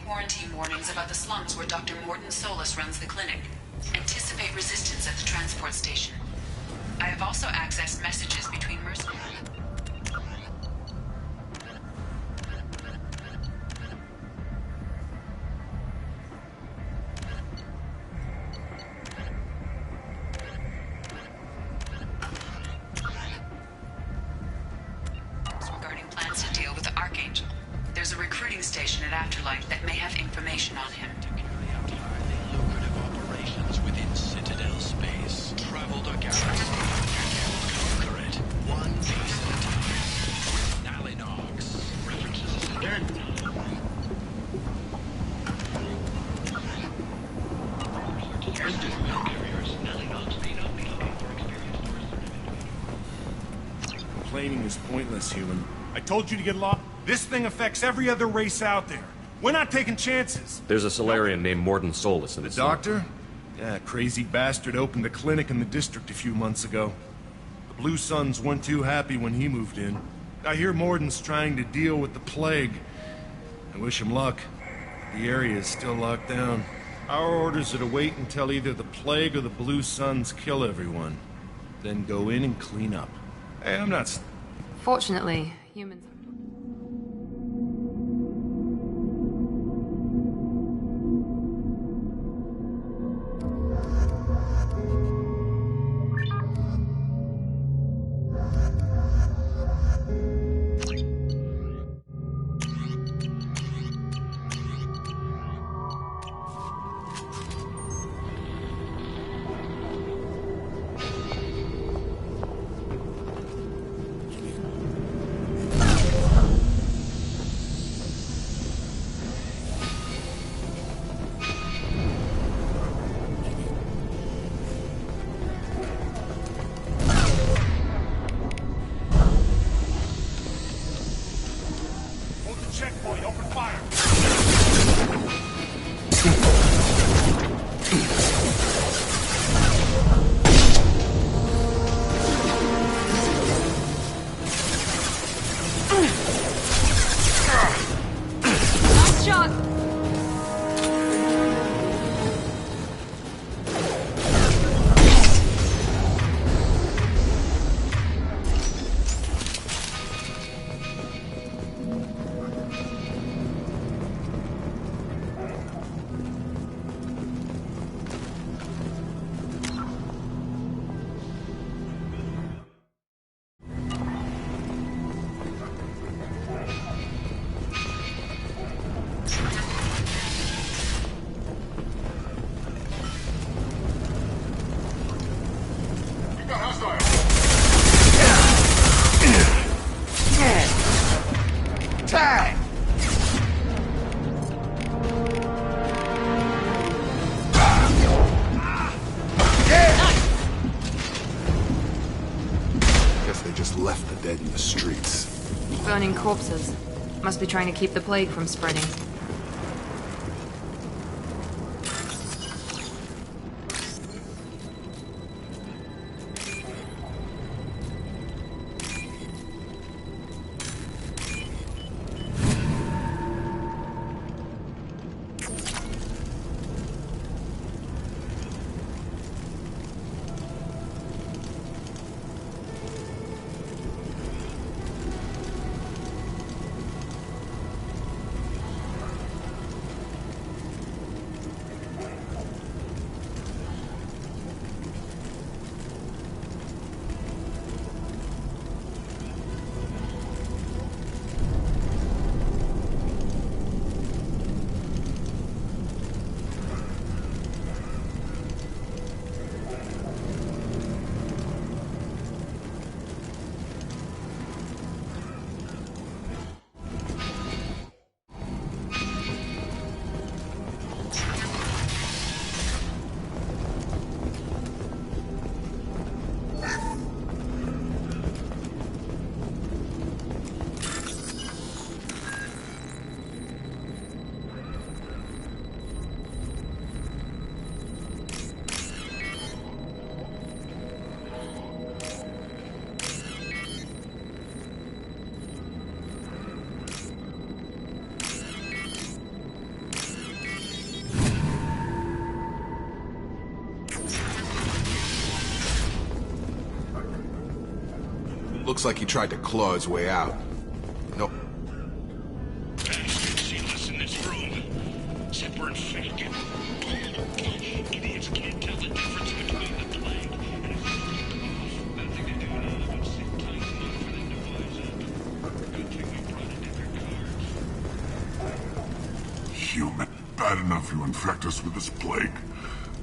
Quarantine warnings about the slums where Dr. Mordin Solus runs the clinic. Anticipate resistance at the transport station. I have also accessed messages between mercenaries. Regarding plans to deal with the Archangel. There's a recruiting station at Afterlife that may have information on him. Particularly out highly lucrative operations within Citadel space. Travel the galaxy. Conquer it. One piece at a time. Nalinox. References again. Printed mail carriers. Nalinox may not be looking for experienced mercenaries. Complaining is pointless, human. I told you to get lost. This thing affects every other race out there. We're not taking chances. There's a Solarian named Mordin Solus in The the doctor? Yeah, crazy bastard opened a clinic in the district a few months ago. The Blue Suns weren't too happy when he moved in. I hear Mordin's trying to deal with the plague. I wish him luck. The area is still locked down. Our orders are to wait until either the plague or the Blue Suns kill everyone. Then go in and clean up. Hey, I'm not... Fortunately, humans... in the streets. Burning corpses. Must be trying to keep the plague from spreading. Looks like he tried to claw his way out. Nope. See us in this room. Except we're fake. Idiots can't tell the difference between the plague and a off. Nothing to do now but sit tight enough for them to wise up. Good thing we brought it in their cards. Human. Bad enough you infect us with this plague.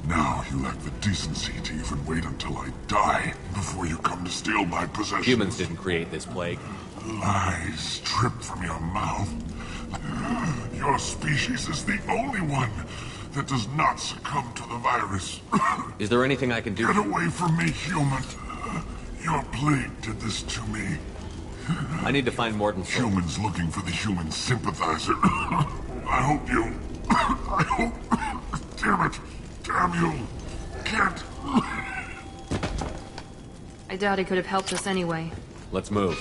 Now you lack the decency to even wait until I die before you come to steal my possessions. Humans didn't create this plague. Lies drip from your mouth. Your species is the only one that does not succumb to the virus. Is there anything I can do? Get away from me, human. Your plague did this to me. I need to find Morden Solus. Humans looking for the human sympathizer. I hope you... I hope... Damn it. Damn you. Can't... I doubt he could have helped us anyway. Let's move.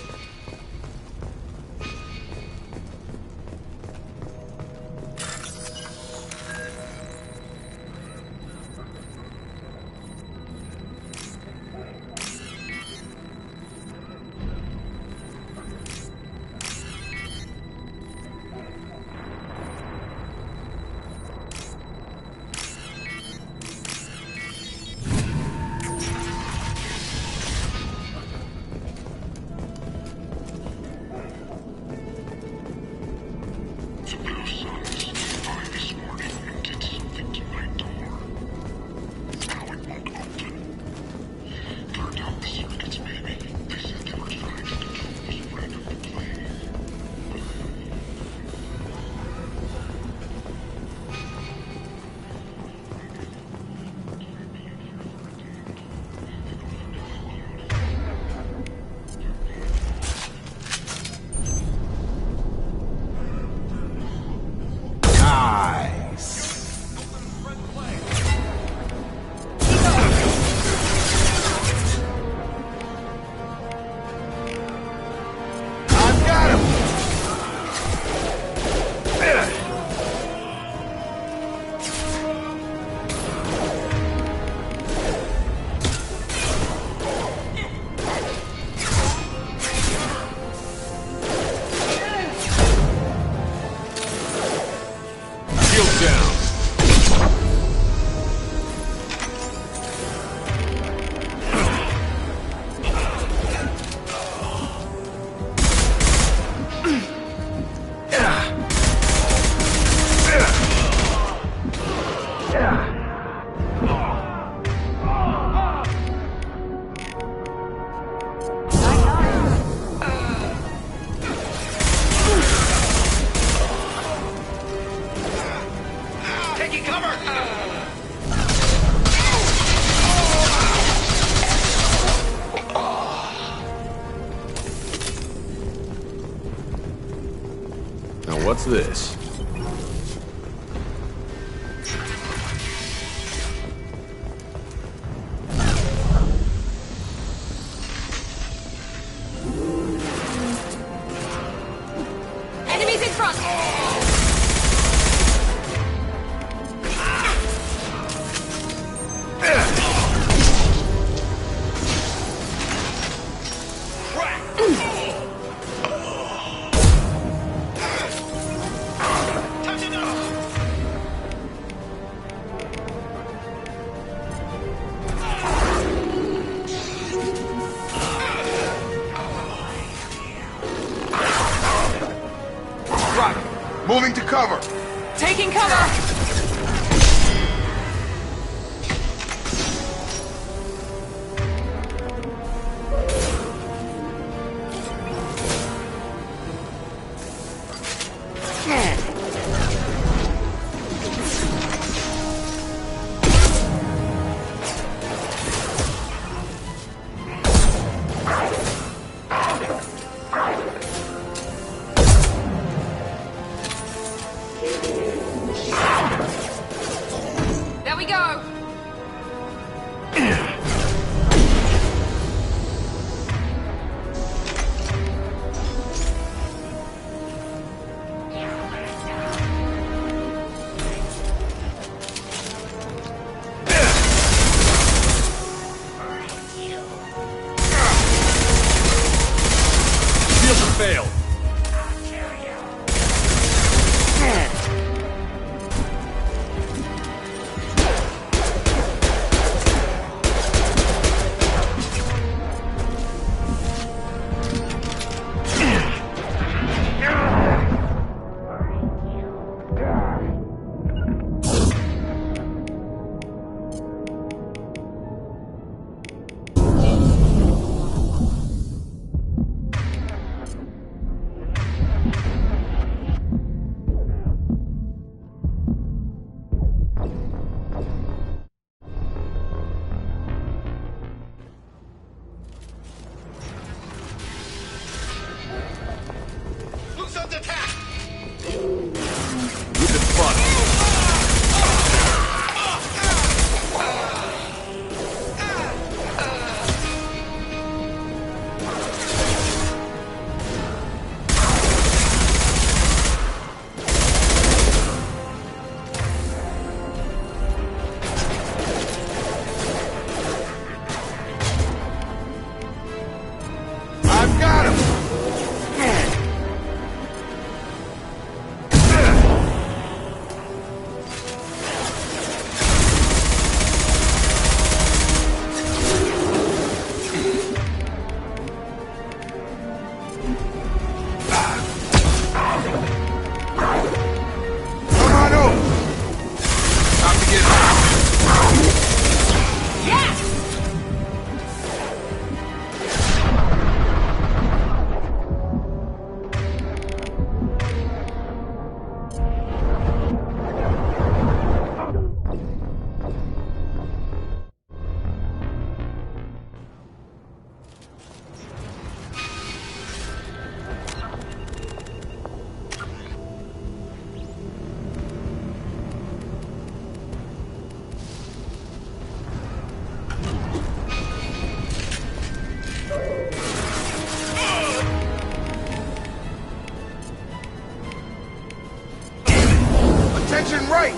Now what's this? Enemies in front! Moving to cover! Taking cover! There we go! Shields have failed. I've got him! Come on over! Time to get out! Attention right!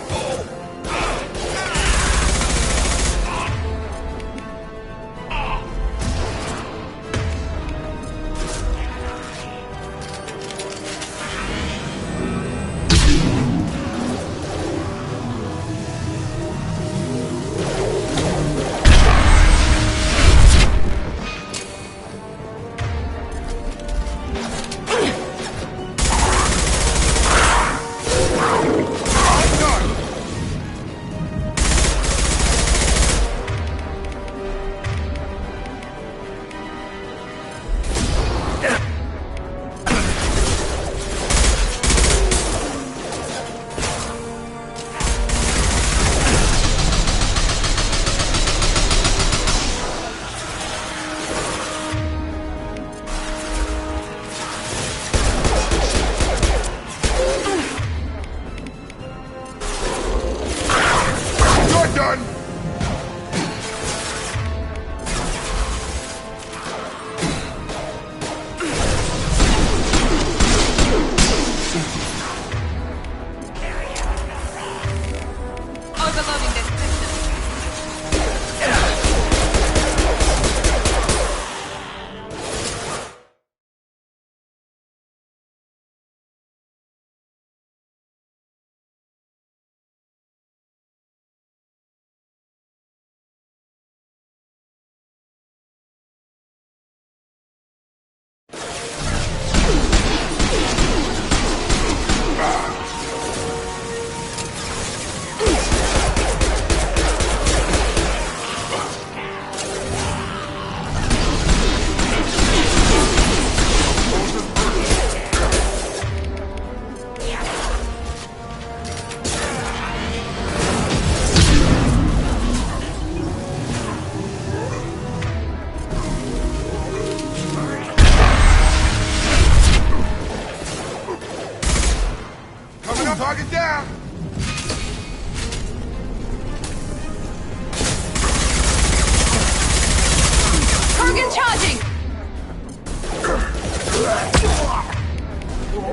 Here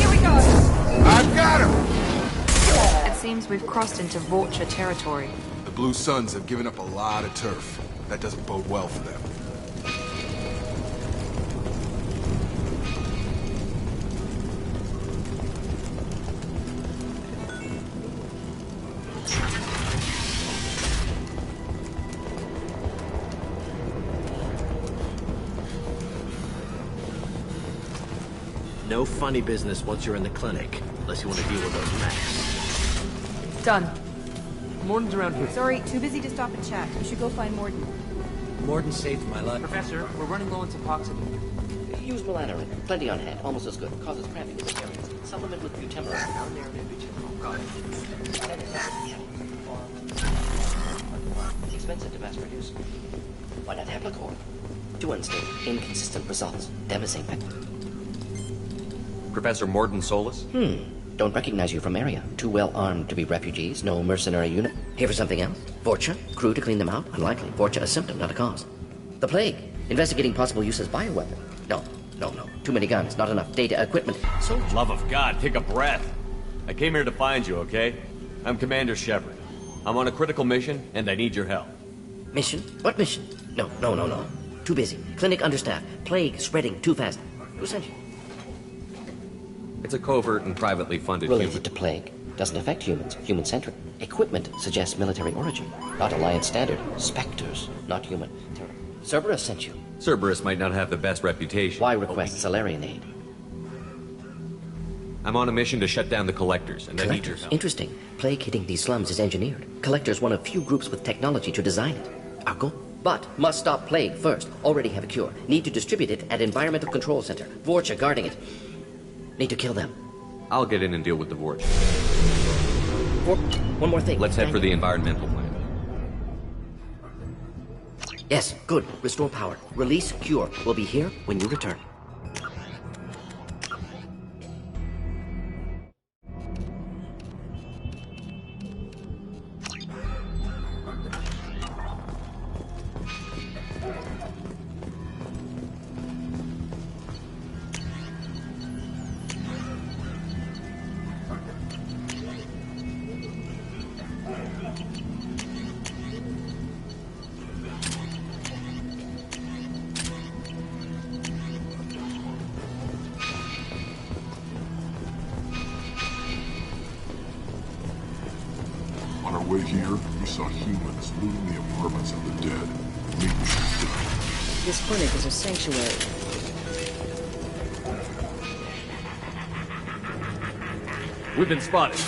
we go! I've got him! It seems we've crossed into Vulture territory. The Blue Suns have given up a lot of turf. That doesn't bode well for them. No funny business once you're in the clinic, unless you want to deal with those mechs. Done. Morden's around here. Sorry, too busy to stop and chat. You should go find Morden. Morden saved my life. Professor, we're running low on Suboxone. Use melanorin. Plenty on hand. Almost as good. Causes cramping in the areas. Supplement with butyroid. Expensive to mass produce. Why not Heplicor? Too unstable. Inconsistent results. Devastating. Professor Morden Solus? Don't recognize you from area. Too well armed to be refugees. No mercenary unit. Here for something else? Vorcha? Crew to clean them out? Unlikely. Vorcha a symptom, not a cause. The plague. Investigating possible use as bioweapon. No. Too many guns. Not enough data, equipment. So Love of God, take a breath. I came here to find you, okay? I'm Commander Shepard. I'm on a critical mission, and I need your help. mission? What mission? No. Too busy. Clinic understaffed. Plague spreading too fast. Who sent you? It's a covert and privately funded Related human. to plague. Doesn't affect humans. Human-centric. Equipment suggests military origin. Not Alliance standard. Spectres. Not human. Cerberus sent you. Cerberus might not have the best reputation. Why request Salarian aid? I'm on a mission to shut down the Collectors, and I need your Collectors. help. Interesting. Plague hitting these slums is engineered. Collectors one of few groups with technology to design it. Our goal? But must stop plague first. Already have a cure. Need to distribute it at Environmental Control Center. Vorcha guarding it. Need to kill them. I'll get in and deal with the Vorch. One more thing. Let's head for the environmental plant. Yes, good. Restore power. Release cure. We'll be here when you return. On our way here, we saw humans looting the apartments of the dead. Making sick. This clinic is a sanctuary. We've been spotted.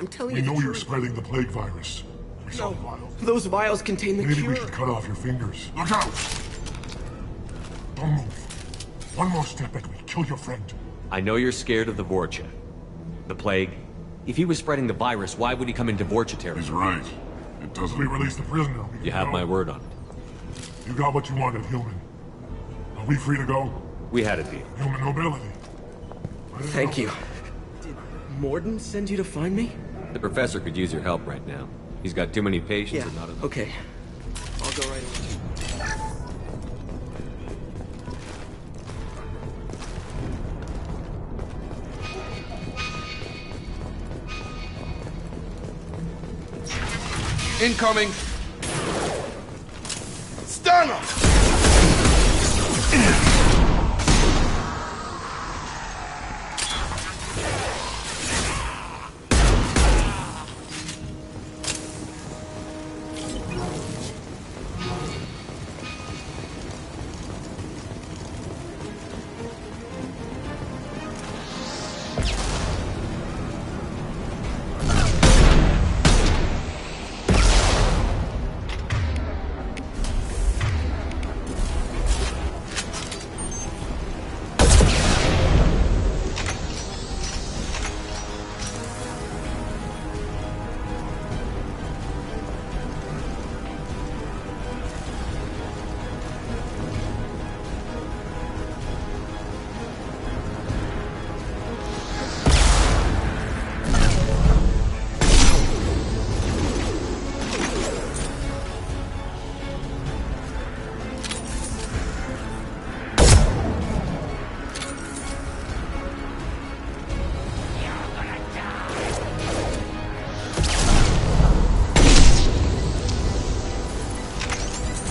I'm telling We you the know you're truth. spreading the plague virus. We saw No, the vials. those vials contain the Maybe cure. we should cut off your fingers. Look out! Don't move. One more step and we kill your friend. I know you're scared of the Vorcha. The plague. If he was spreading the virus, why would he come into Vorcha territory? He's right. It doesn't. We release the prisoner. We You can have go. my word on it. You got what you wanted, human. Are we free to go? We had a deal. Human nobility. Thank you. Did Morden send you to find me? The professor could use your help right now. He's got too many patients Yeah, and not enough. okay. I'll go right away. Incoming! Stun him!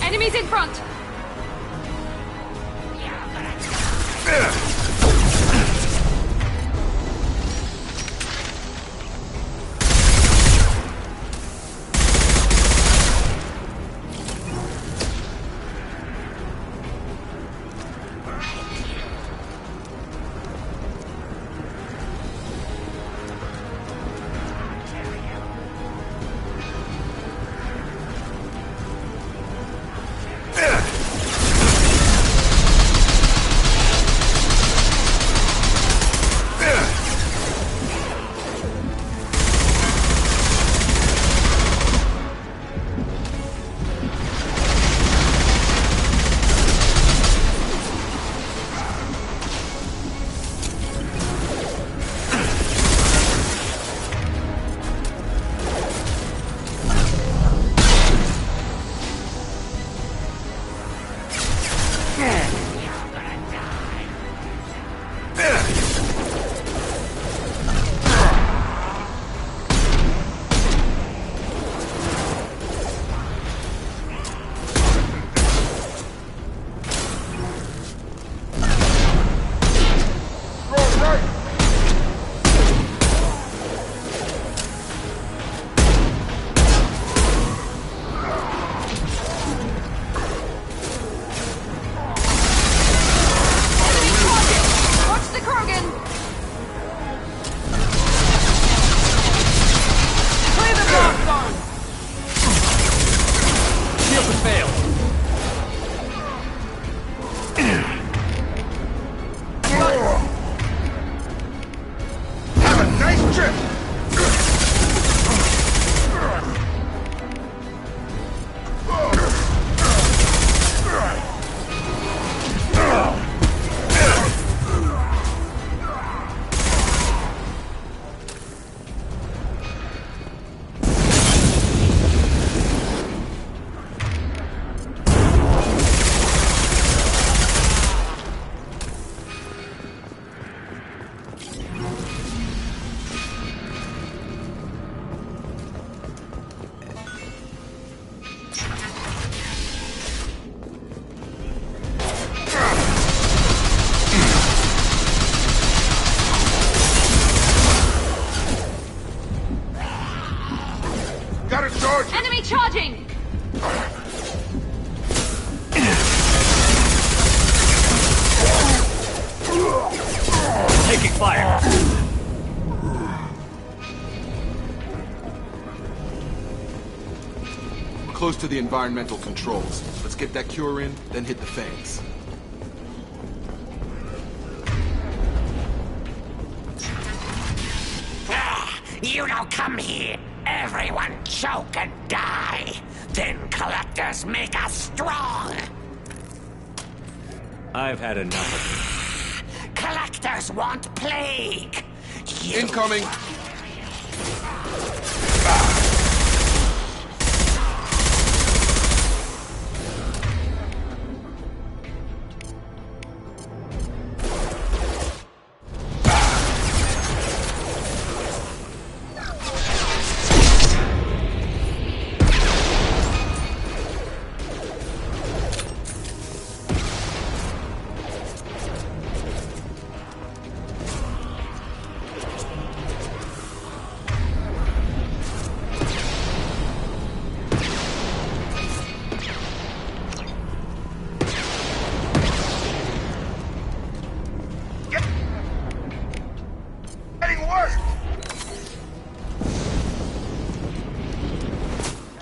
Enemies in front! close to the environmental controls. Let's get that cure in, then hit the fans. You don't come here. Everyone choke and die. Then collectors make us strong. I've had enough of it. Collectors want plague. You Incoming!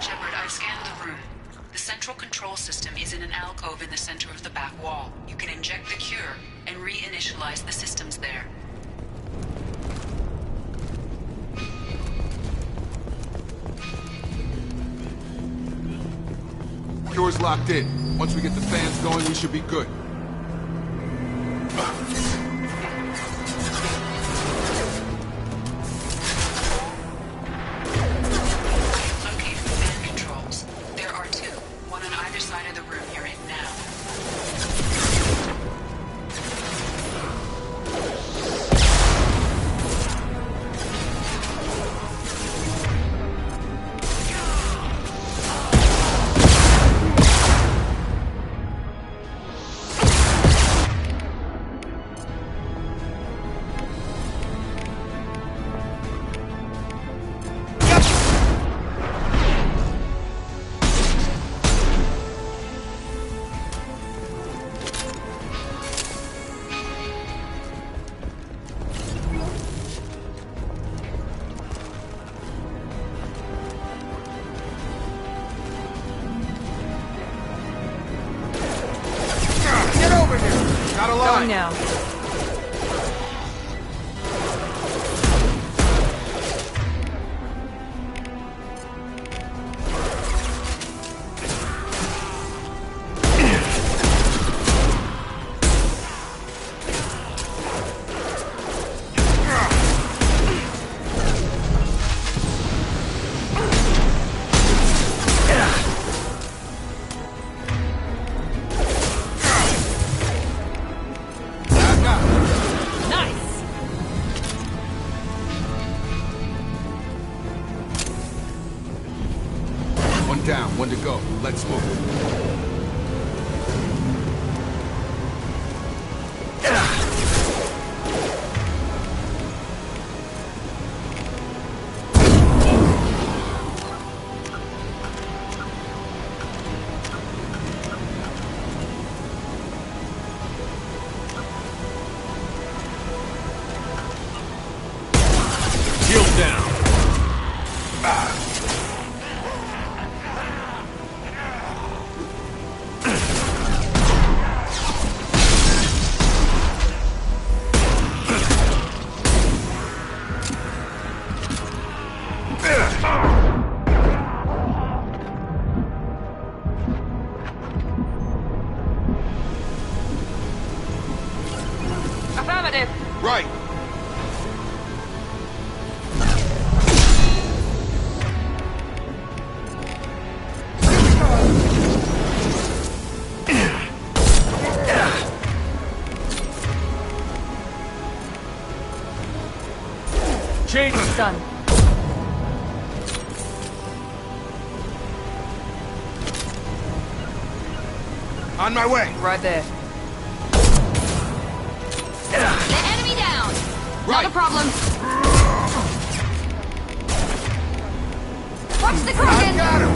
Shepard, I've scanned the room. The central control system is in an alcove in the center of the back wall. You can inject the cure and reinitialize the systems there. Cure's locked in. Once we get the fans going, we should be good. Located fan controls. There are two, one on either side of the room you're in now. Got a Going line! now. Nice! One down, one to go. Let's move. Shield down. Affirmative. Right! Change. Done. On my way! Right there. The enemy down! Right. Not a problem. Watch the Kraken! Got him!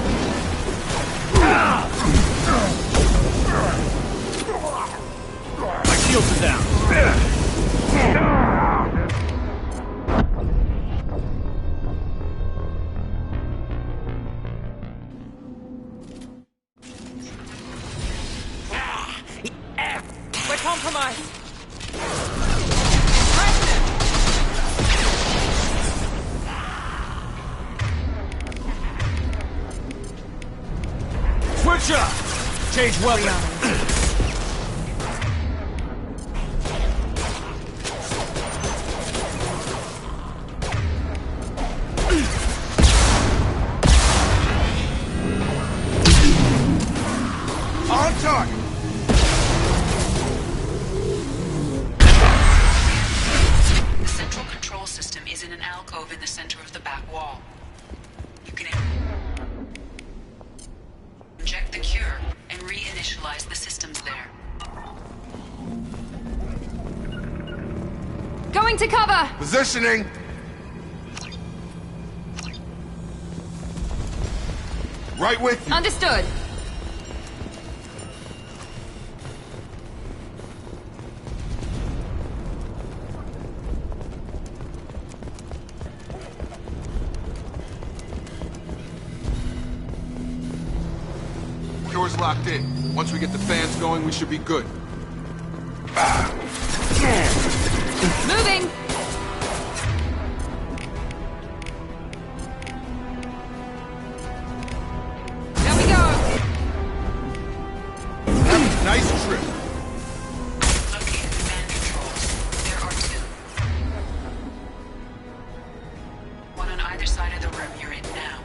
My shields are down. Change weapon. On target! The central control system is in an alcove in the center of the back wall. You can inject the cure and reinitialize the systems there. Going to cover! Positioning! Right with you. Understood. Cure's locked in. Once we get the fans going, we should be good. Moving! There we go! Nice trip. Located command controls. There are two. One on either side of the room you're in now.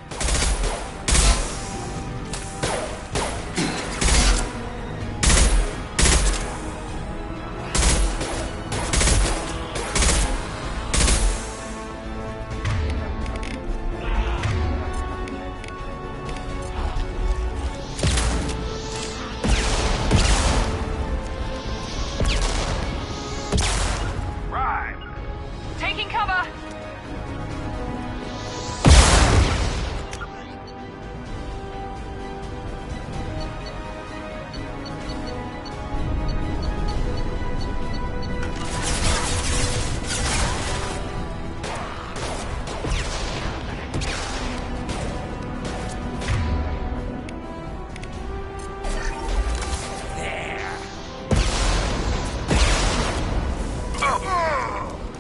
Taking cover!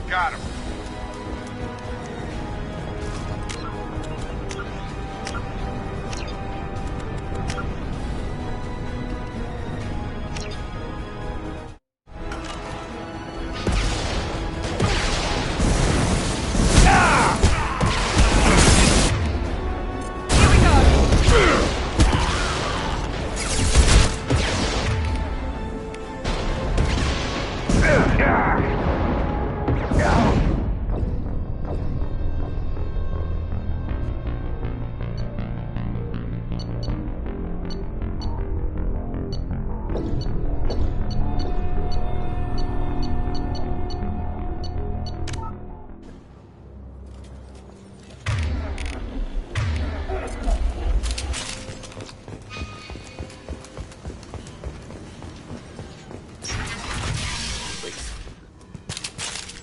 Got him. Here we go!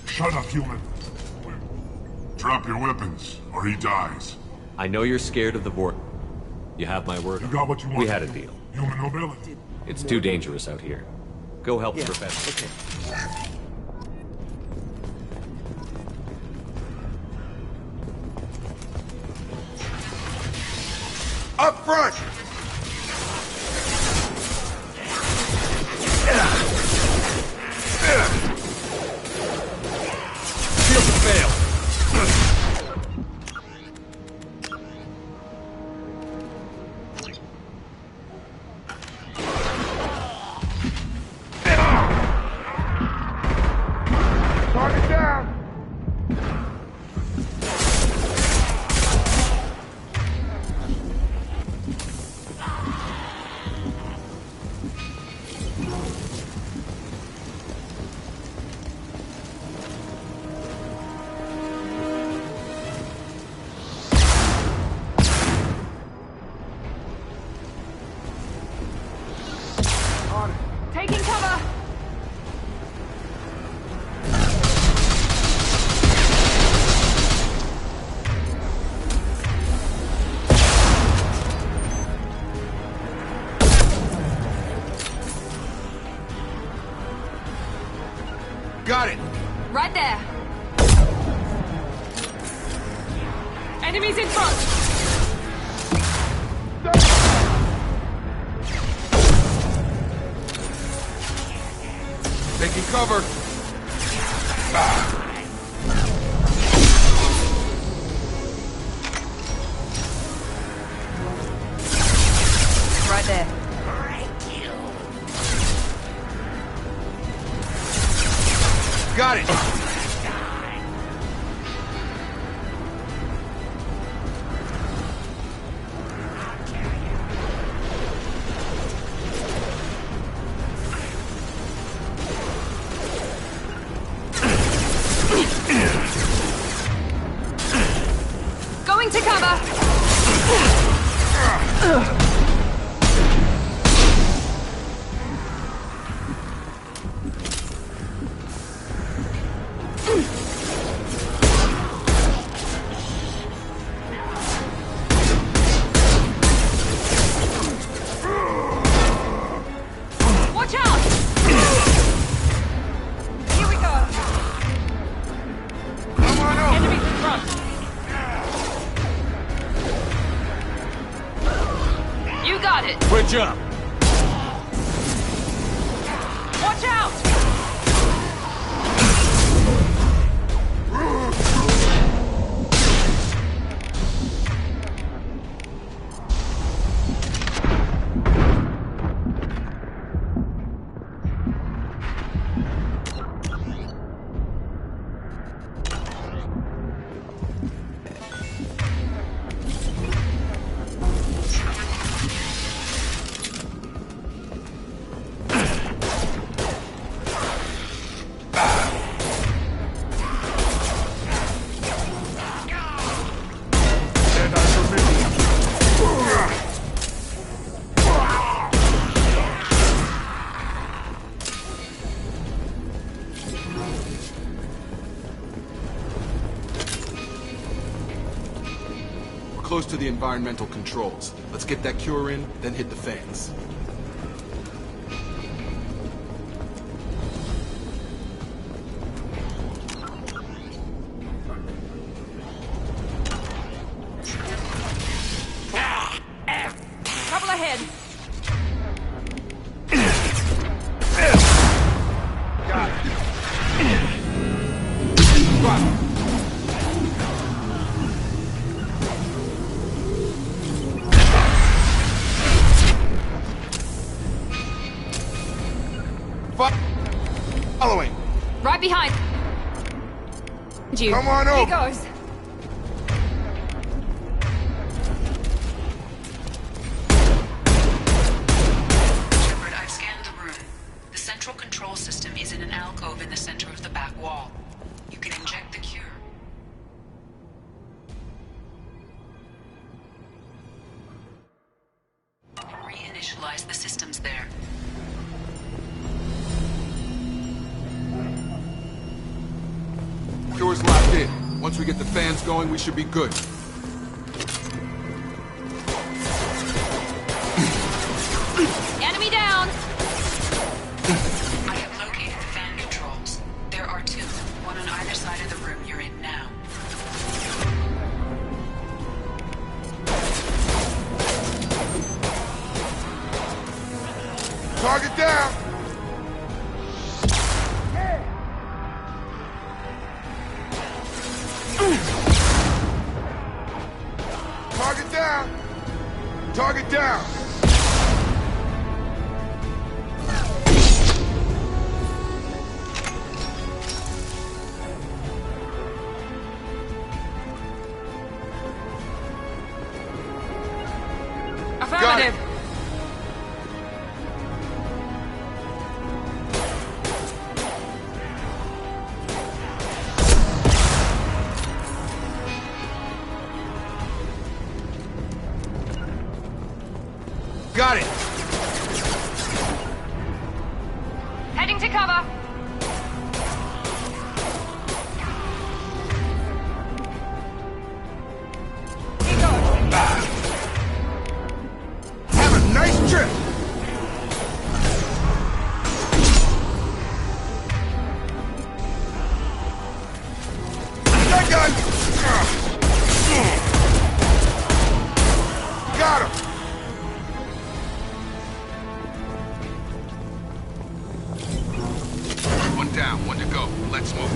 Shut up, human. Drop your weapons, or he dies. I know you're scared of the Vorten. You have my word. You got what you want. We had a deal. Human nobility. It's too dangerous out here. Go help the professor. Okay. Up front! Shield to fail. Target down! Taking cover! Got it! Right there! Enemies in front! Taking cover. Right there. Got it. Going to cover! Watch out! Here we go! Come on over. Enemies in front! You got it! Switch up! Watch out! Close to the environmental controls. Let's get that cure in, then hit the fans. Couple ahead. Got it. Got it. Following. Right behind. You. Come on Here over. goes. Shepard, I've scanned the room. The central control system is in an alcove in the center of the back wall. You can inject the cure. Reinitialize the systems there. Cure's locked in. Once we get the fans going, we should be good. Enemy down! I have located the fan controls. There are two, one on either side of the room you're in now. Target down! Target down! Target down! Affirmative. Got it! Heading to cover. Have a nice trip! That guy! Got him! to go. Let's move.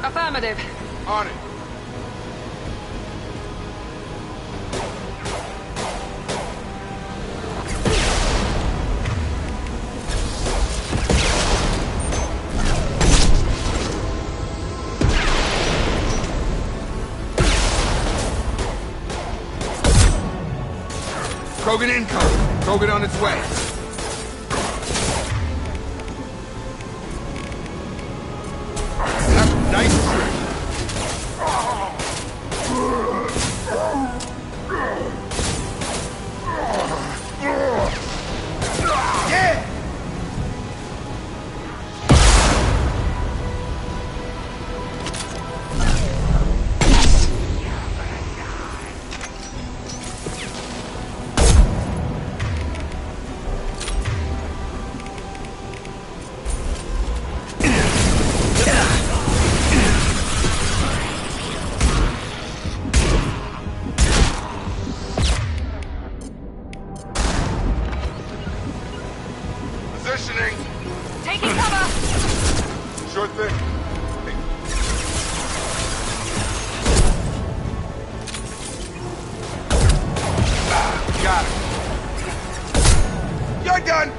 Affirmative. On it. Krogan incoming. Krogan on its way. Nice trick. Yeah! Positioning. Taking cover. Sure thing. Got it. You're done.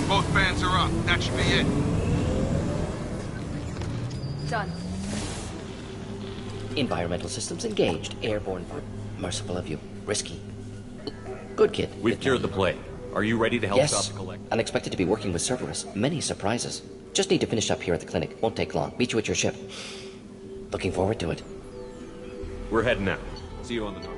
Both fans are up. That should be it. Done. Environmental systems engaged. Airborne. Merciful of you. Risky. Good kid. We've cured the plague. Are you ready to help Yes. stop the collect? Unexpected to be working with Cerberus. Many surprises. Just need to finish up here at the clinic. Won't take long. Meet you at your ship. Looking forward to it. We're heading out. See you on the north.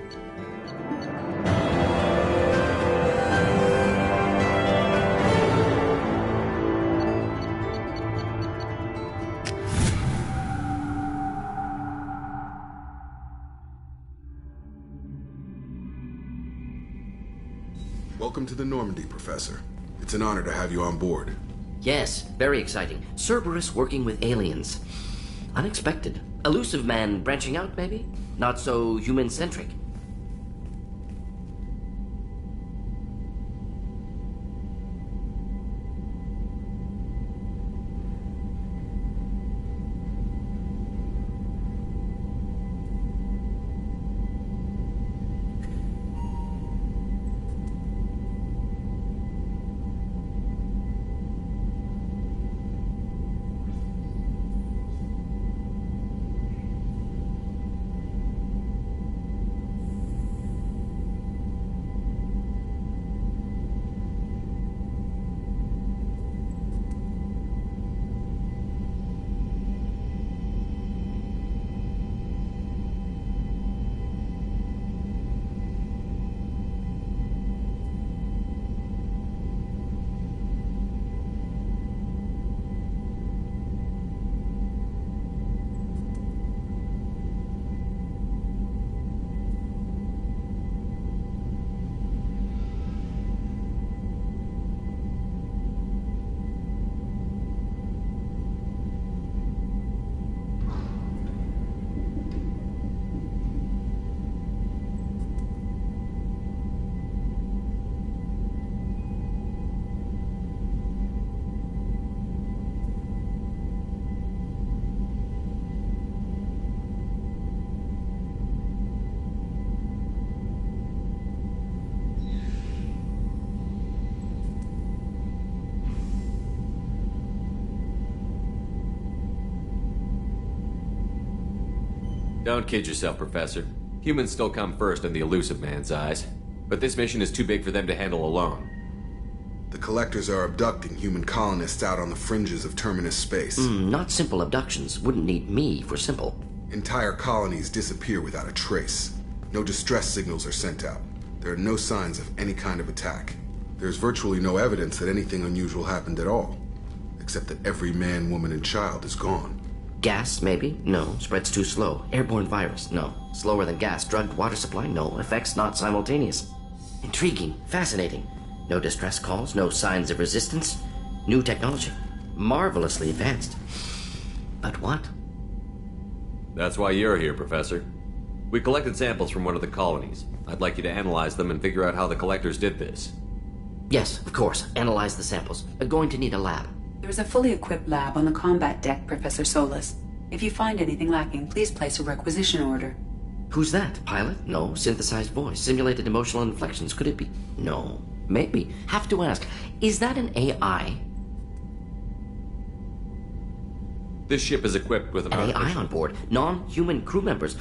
Welcome to the Normandy, Professor. It's an honor to have you on board. Yes, very exciting. Cerberus working with aliens. Unexpected. Elusive man branching out, maybe? Not so human-centric. Don't kid yourself, Professor. Humans still come first in the Illusive Man's eyes. But this mission is too big for them to handle alone. The Collectors are abducting human colonists out on the fringes of Terminus space. Not simple abductions. Wouldn't need me for simple. Entire colonies disappear without a trace. No distress signals are sent out. There are no signs of any kind of attack. There's virtually no evidence that anything unusual happened at all. Except that every man, woman, and child is gone. Gas, maybe? No. Spreads too slow. Airborne virus? No. Slower than gas. Drugged water supply? No. Effects not simultaneous. Intriguing. Fascinating. No distress calls. No signs of resistance. New technology. Marvelously advanced. But what? That's why you're here, Professor. We collected samples from one of the colonies. I'd like you to analyze them and figure out how the Collectors did this. Yes, of course. Analyze the samples. Going to need a lab. There is a fully equipped lab on the combat deck, Professor Solis. If you find anything lacking, please place a requisition order. Who's that? Pilot? No. Synthesized voice. Simulated emotional inflections. Could it be? No. Maybe. Have to ask. Is that an AI? This ship is equipped with an AI on board. Non-human crew members.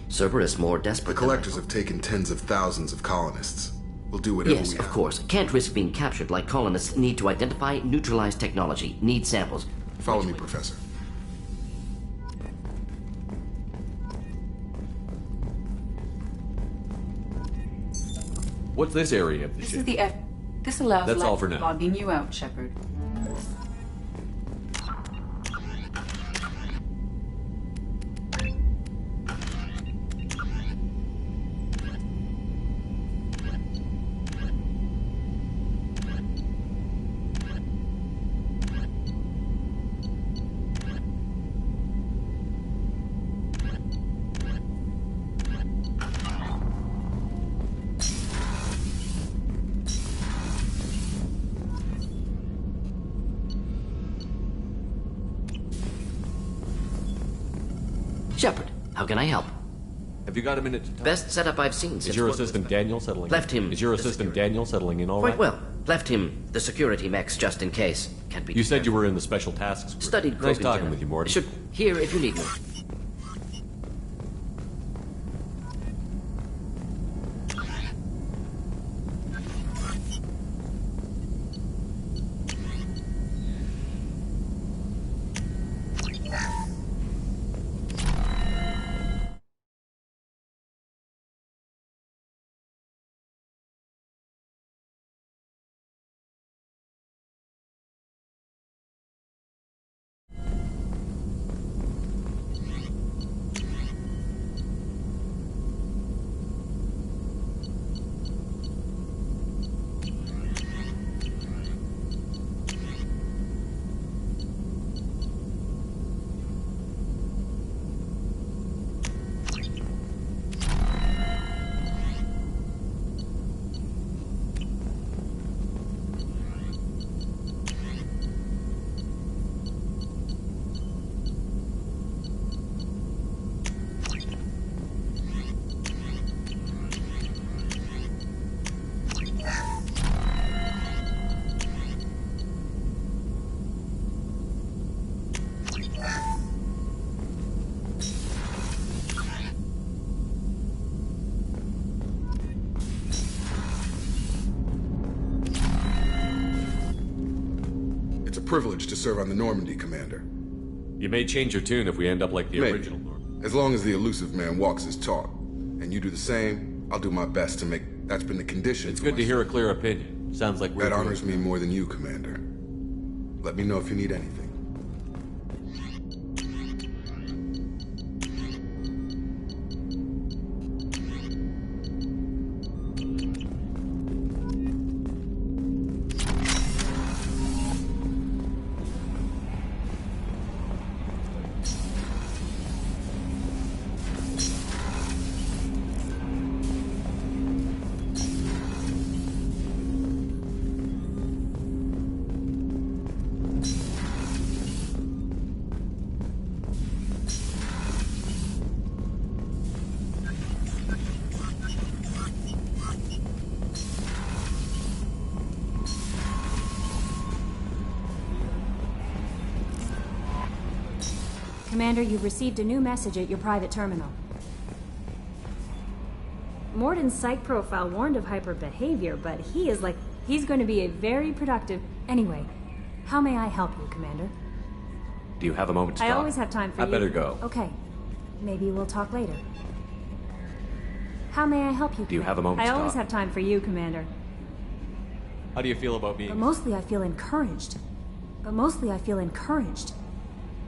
Cerberus more desperate. The Collectors have taken tens of thousands of colonists. We'll do whatever we have. Yes, of course. Can't risk being captured like colonists need to identify, neutralize technology. Need samples. Follow me, Professor. What's this area of the ship? This is the F. This allows That's all for now. logging you out, Shepard. Shepard, how can I help? Have you got a minute to talk? Best setup I've seen since... Is your assistant Daniel settling Left him... Is your assistant Daniel settling in all right? Quite well. Left him the security mechs just in case. Can't be... You said you were in the Special Tasks Group. Studied... Nice talking with you, Morty. Should... Here if you need me. Privilege to serve on the Normandy, Commander. You may change your tune if we end up like the Maybe. original Normandy. As long as the Elusive Man walks his talk, and you do the same, I'll do my best to make... That's been the condition. It's good to hear a clear opinion. Sounds like we're... That honors me more than you, Commander. Let me know if you need anything. Commander, you've received a new message at your private terminal. Morden's psych profile warned of hyperbehavior, but he's going to be a very productive... Anyway, how may I help you, Commander? Do you have a moment to I talk? always have time for you. I better go. Okay. Maybe we'll talk later. How may I help you, Do you have a moment I to always talk? have time for you, Commander. How do you feel about being... But mostly I feel encouraged.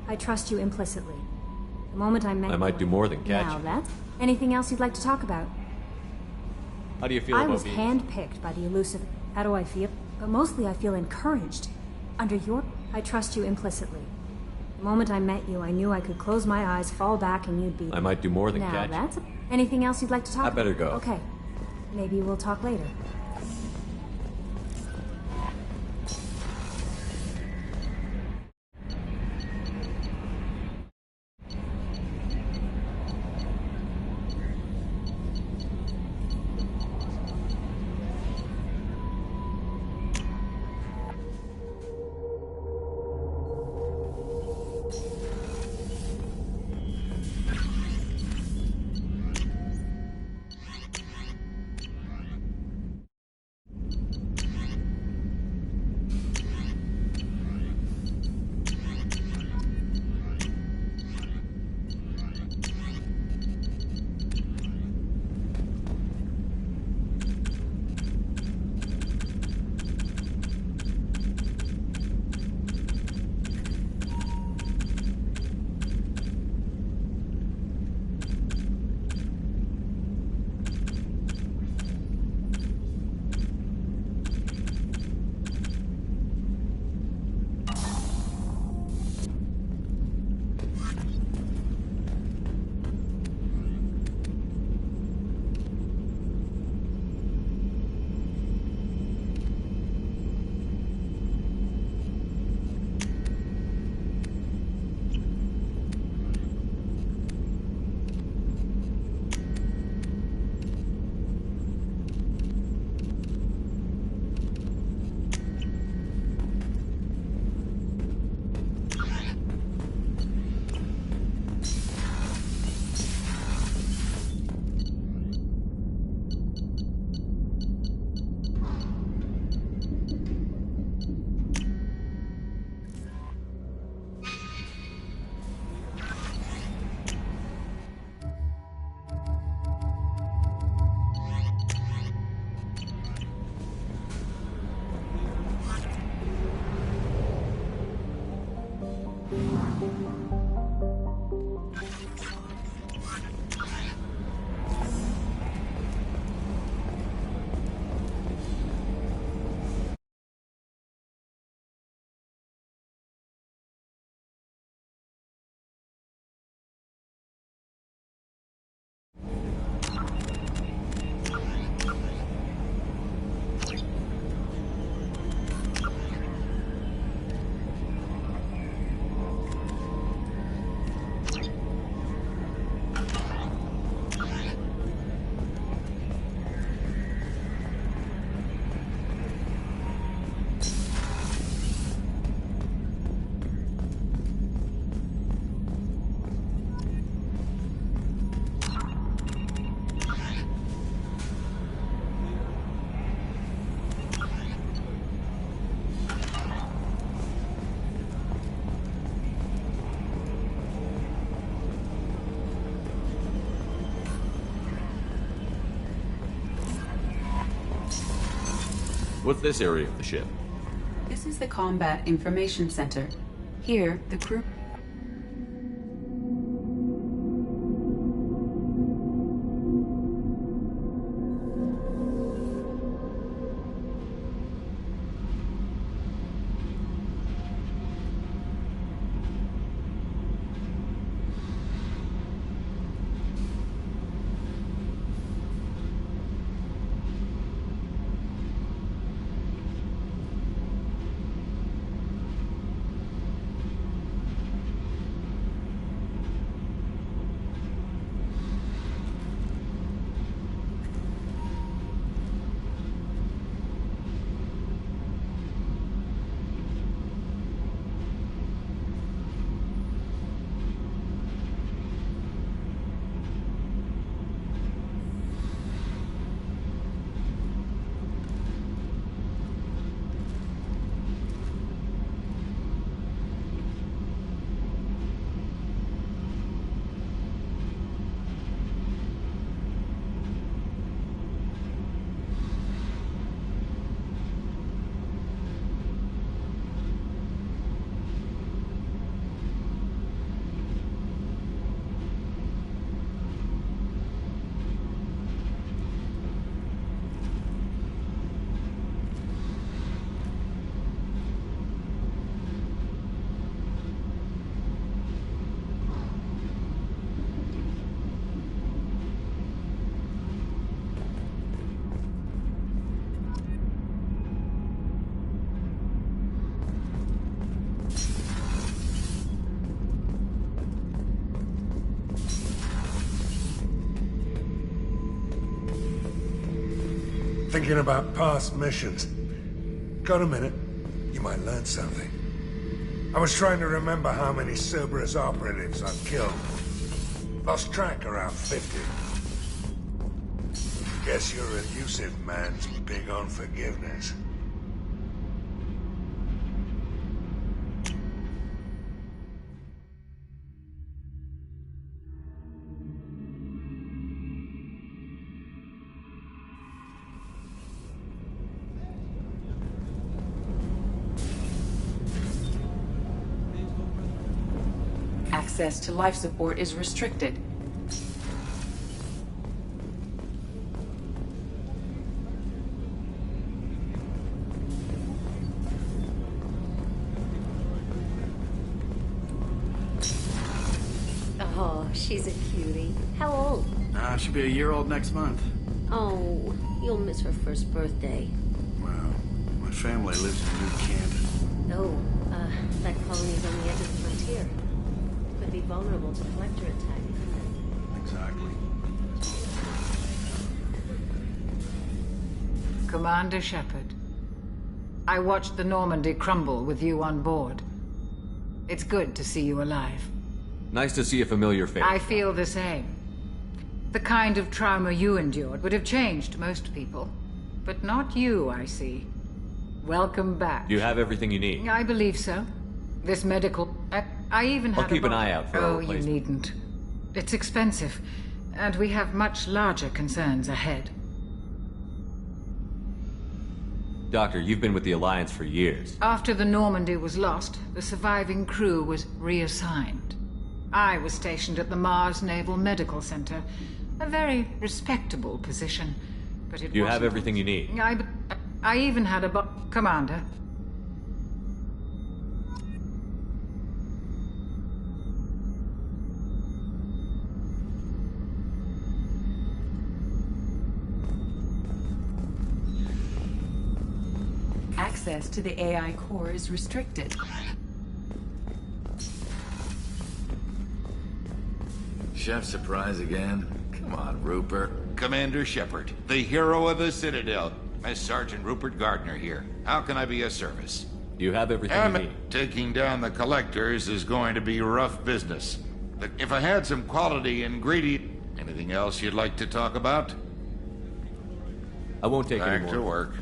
I trust you implicitly. The moment I met I might do more than catch Now you. that's... Anything else you'd like to talk about? How do you feel I about was being... handpicked by the elusive... How do I feel? But mostly I feel encouraged. Under your... I trust you implicitly. The moment I met you, I knew I could close my eyes, fall back, and you'd be... I might do more than now catch you. that's... Anything else you'd like to talk about? I better go. Okay. Maybe we'll talk later. What's this area of the ship? This is the Combat Information Center. Here, the crew... Thinking about past missions. Got a minute? You might learn something. I was trying to remember how many Cerberus operatives I've killed. Lost track around 50. Guess your elusive man's big on forgiveness. Access to life support is restricted. Oh, she's a cutie. How old? She'll be a year old next month. Oh, you'll miss her first birthday. Well, my family lives in New Canton. Oh, that colony's on the edge of the frontier. Could be vulnerable to collector attack. Exactly. Commander Shepard, I watched the Normandy crumble with you on board. It's good to see you alive. Nice to see a familiar face. I feel the same. The kind of trauma you endured would have changed most people. But not you, I see. Welcome back. You have everything you need. I believe so. This medical... I even had I'll keep an eye out for a Oh, replacement. you needn't. It's expensive, and we have much larger concerns ahead. Doctor, you've been with the Alliance for years. After the Normandy was lost, the surviving crew was reassigned. I was stationed at the Mars Naval Medical Center, a very respectable position, but it You have wasn't- everything you need. I even had a Commander. Access to the AI core is restricted. Chef surprise again? Come on, Rupert. Commander Shepard, the hero of the Citadel. Miss Sergeant Rupert Gardner here. How can I be of service? You have everything you need. Taking down the collectors is going to be rough business. But if I had some quality ingredient... Anything else you'd like to talk about? I won't take any Back more. to work.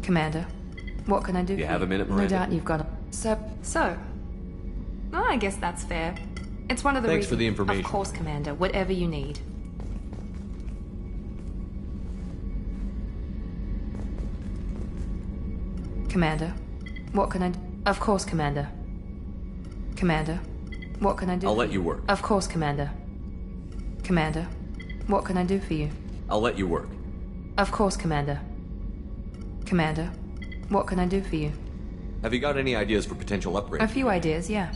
Commander, what can I do You for have a minute, Miranda? No doubt you've got a... So... Well, I guess that's fair. It's one of the Thanks for reasons... the information. Of course, Commander. Whatever you need. Commander, what can I... Of course, Commander. Commander, what can I do I'll for let you work. Of course, Commander. Commander, what can I do for you? I'll let you work. Of course, Commander. Commander, what can I do for you? Have you got any ideas for potential upgrades? A few ideas, yeah.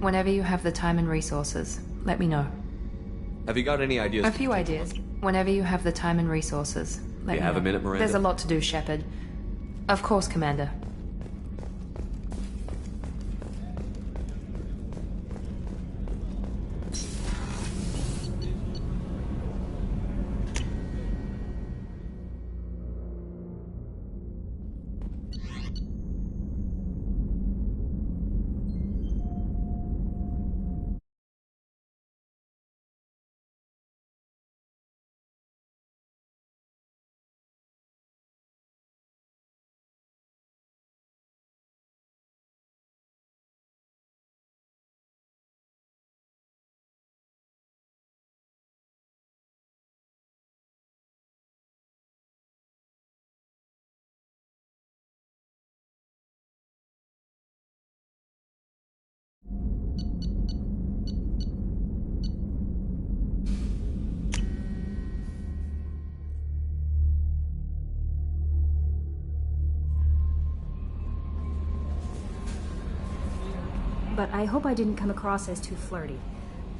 Whenever you have the time and resources, let me know. Have you got any ideas? A for few potential ideas. Whenever you have the time and resources, let You me have know. a minute, Miranda? There's a lot to do, Shepard. Of course, Commander. but I hope I didn't come across as too flirty.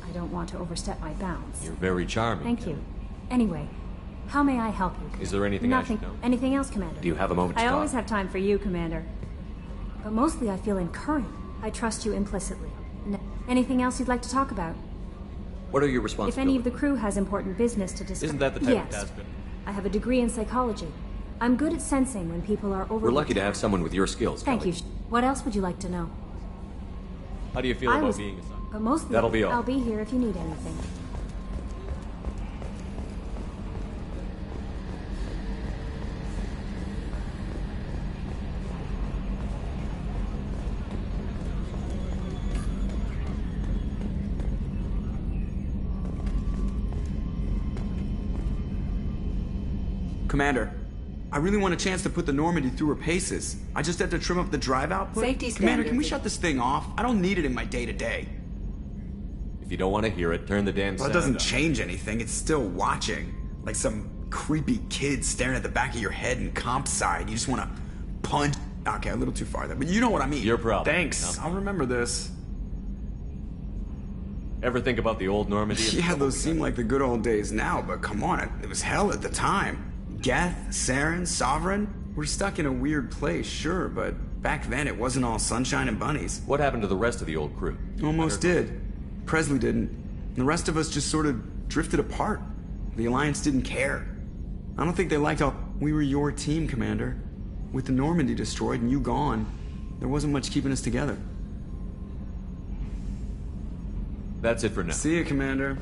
I don't want to overstep my bounds. You're very charming. Thank you. Anyway, how may I help you? Is there anything I should know? Anything else, Commander? Do you have a moment to I talk? always have time for you, Commander. But mostly I feel encouraged. I trust you implicitly. Anything else you'd like to talk about? What are your responsibilities? If any of the crew has important business to discuss... Isn't that the type of yes. task? I have a degree in psychology. I'm good at sensing when people are over... We're lucky to have someone with your skills, Thank Kelly. you. What else would you like to know? How do you feel about being assigned? But mostly That'll be all. I'll be here if you need anything. Commander, I really want a chance to put the Normandy through her paces. I just have to trim up the drive output. Safety Commander, can we standards. shut this thing off? I don't need it in my day-to-day. If you don't want to hear it, turn the damn Well, sound it doesn't up. change anything. It's still watching. Like some creepy kid staring at the back of your head in comp side. You just want to punch. Okay, a little too far there, but you know what I mean. Your problem. Thanks. I'll remember this. Ever think about the old Normandy? Yeah, those seem like the good old days now, but come on, it was hell at the time. Geth, Saren, Sovereign, we're stuck in a weird place, sure, but back then it wasn't all sunshine and bunnies. What happened to the rest of the old crew? Almost did. Presley didn't. The rest of us just sort of drifted apart. The Alliance didn't care. I don't think they liked how we were your team, Commander. With the Normandy destroyed and you gone, there wasn't much keeping us together. That's it for now. See you, Commander.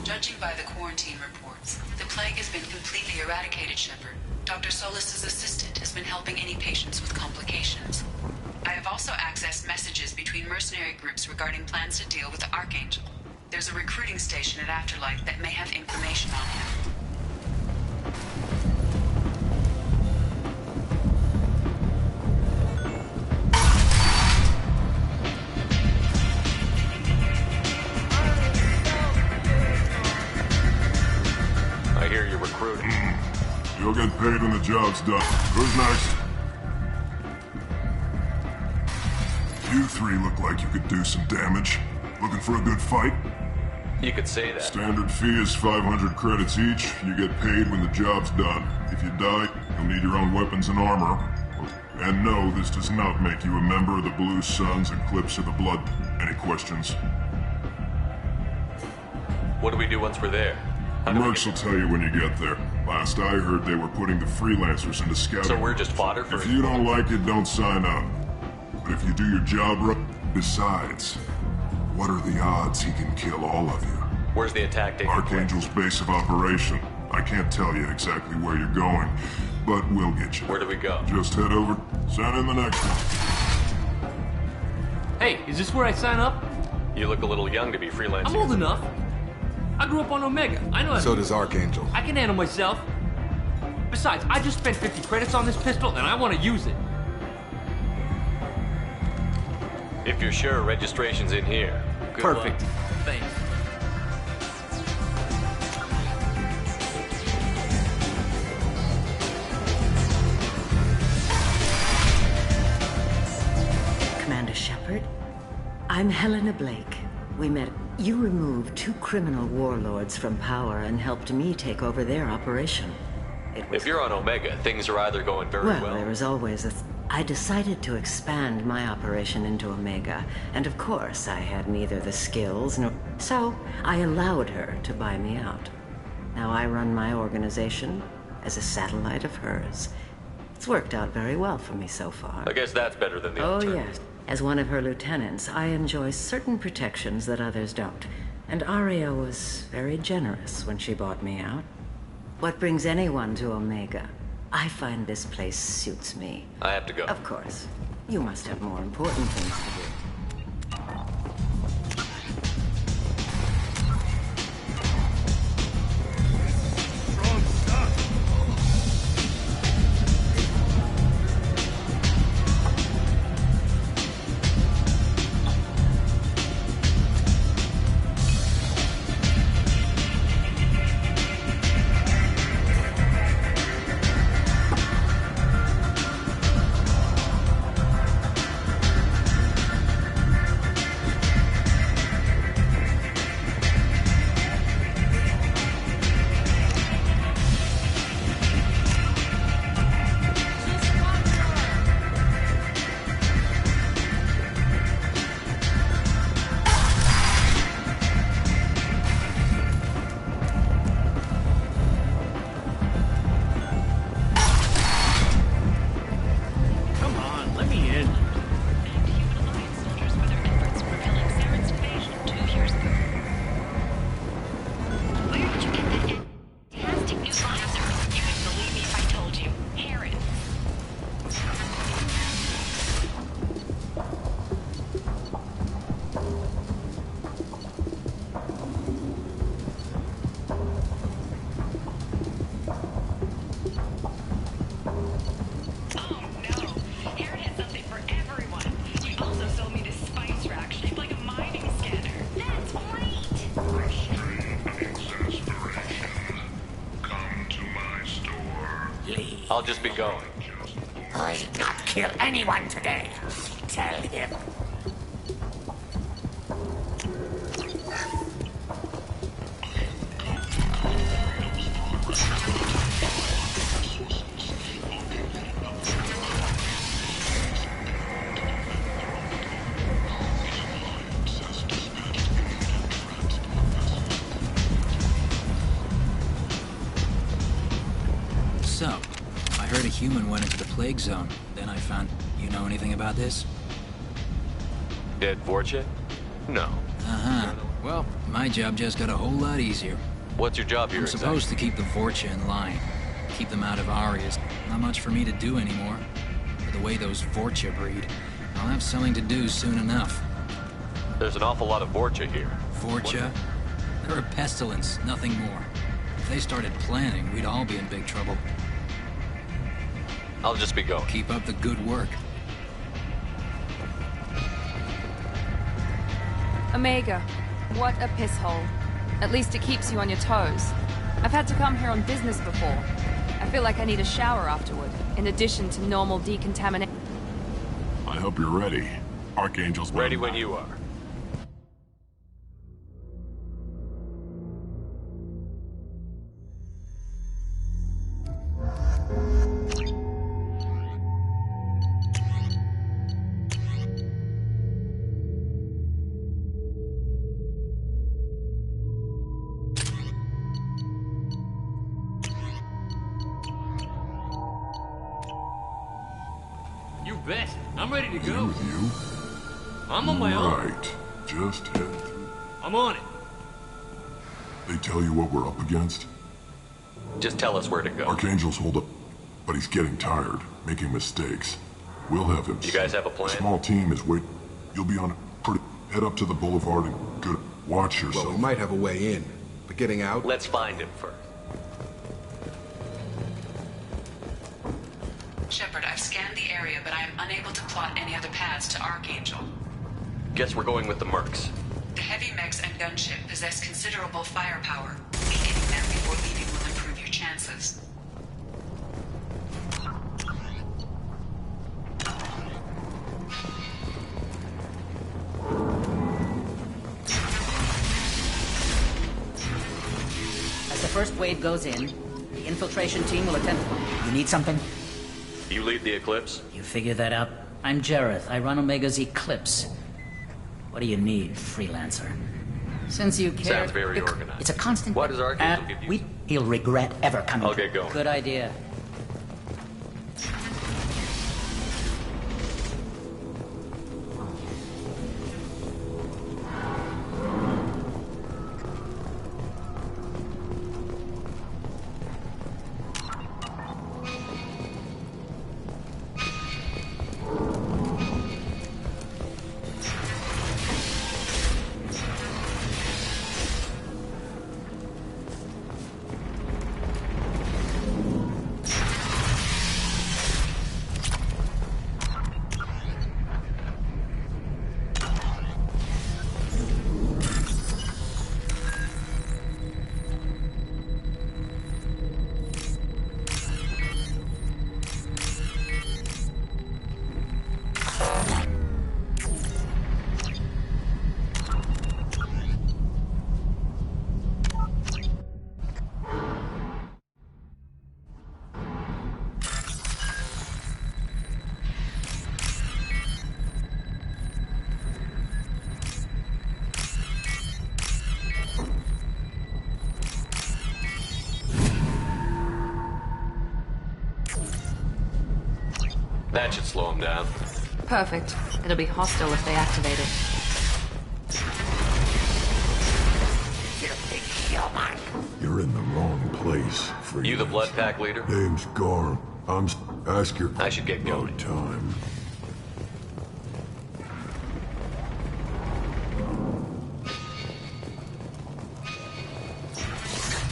Judging by the quarantine reports, the plague has been completely eradicated, Shepard. Dr. Solis's assistant has been helping any patients with complications. I have also accessed messages between mercenary groups regarding plans to deal with the Archangel. There's a recruiting station at Afterlife that may have information on him. hear you're recruiting. You'll get paid when the job's done. Who's next? You three look like you could do some damage. Looking for a good fight? You could say that. Standard fee is 500 credits each. You get paid when the job's done. If you die, you'll need your own weapons and armor. And no, this does not make you a member of the Blue Suns Eclipse of the Blood. Any questions? What do we do once we're there? The mercs will tell you when you get there. Last I heard, they were putting the freelancers into scouting. So we're just fodder for... If you don't like it, don't sign up. But if you do your job right... Besides, what are the odds he can kill all of you? Where's the attack taking place? Archangel's base of operation. I can't tell you exactly where you're going, but we'll get you. Where do we go? Just head over. Send in the next one. Hey, is this where I sign up? You look a little young to be freelancing. I'm old enough. I grew up on Omega. I know how So does Archangel. I can handle myself. Besides, I just spent 50 credits on this pistol, and I want to use it. If you're sure, registration's in here. Good Perfect. luck. Thanks. Commander Shepard, I'm Helena Blake. We met. You removed 2 criminal warlords from power and helped me take over their operation. If you're on Omega, things are either going very well... There was always I decided to expand my operation into Omega, and of course I had neither the skills nor... So, I allowed her to buy me out. Now I run my organization as a satellite of hers. It's worked out very well for me so far. I guess that's better than the Oh, alternative. yes. As one of her lieutenants, I enjoy certain protections that others don't. And Aria was very generous when she bought me out. What brings anyone to Omega? I find this place suits me. I have to go. Of course. You must have more important things to do. I'll just be going. I did not kill anyone today. Tell him. So, I heard a human went into the plague zone. Then I found... You know anything about this? Dead Vorcha? No. Uh-huh. Well, my job just got a whole lot easier. What's your job here I'm supposed to keep the Vorcha in line. Keep them out of Aria's. Not much for me to do anymore. But the way those Vorcha breed, I'll have something to do soon enough. There's an awful lot of Vorcha here. Vorcha? They're a pestilence, nothing more. If they started planning, we'd all be in big trouble. I'll just be going. Keep up the good work. Omega, what a piss hole. At least it keeps you on your toes. I've had to come here on business before. I feel like I need a shower afterward, in addition to normal decontamination. I hope you're ready. Archangel's ready when you are. You bet. I'm ready to go. With you? I'm on my own. Right. Just head through. I'm on it. They tell you what we're up against? Just tell us where to go. Archangel's hold up, but he's getting tired, making mistakes. We'll have him. You guys have a plan? A small team is waiting. You'll be on it. Head up to the boulevard and good. Watch yourself. Well, we might have a way in, but getting out? Let's find him first. Shepard, I've scanned the area, but I am unable to plot any other paths to Archangel. Guess we're going with the Mercs. The heavy mechs and gunship possess considerable firepower. Beating them before leaving will improve your chances. As the first wave goes in, the infiltration team will attempt... You need something? You lead the Eclipse? You figure that out? I'm Jareth. I run Omega's Eclipse. What do you need, freelancer? Since you care... Sounds very organized. It's a constant... What does Archangel give you? He'll regret ever coming... I'll get going. Good idea. That should slow them down. Perfect. It'll be hostile if they activate it. You're in the wrong place, Freelancer. You the Blood Pack leader? Name's Garm. Ask your... I should get going. Time.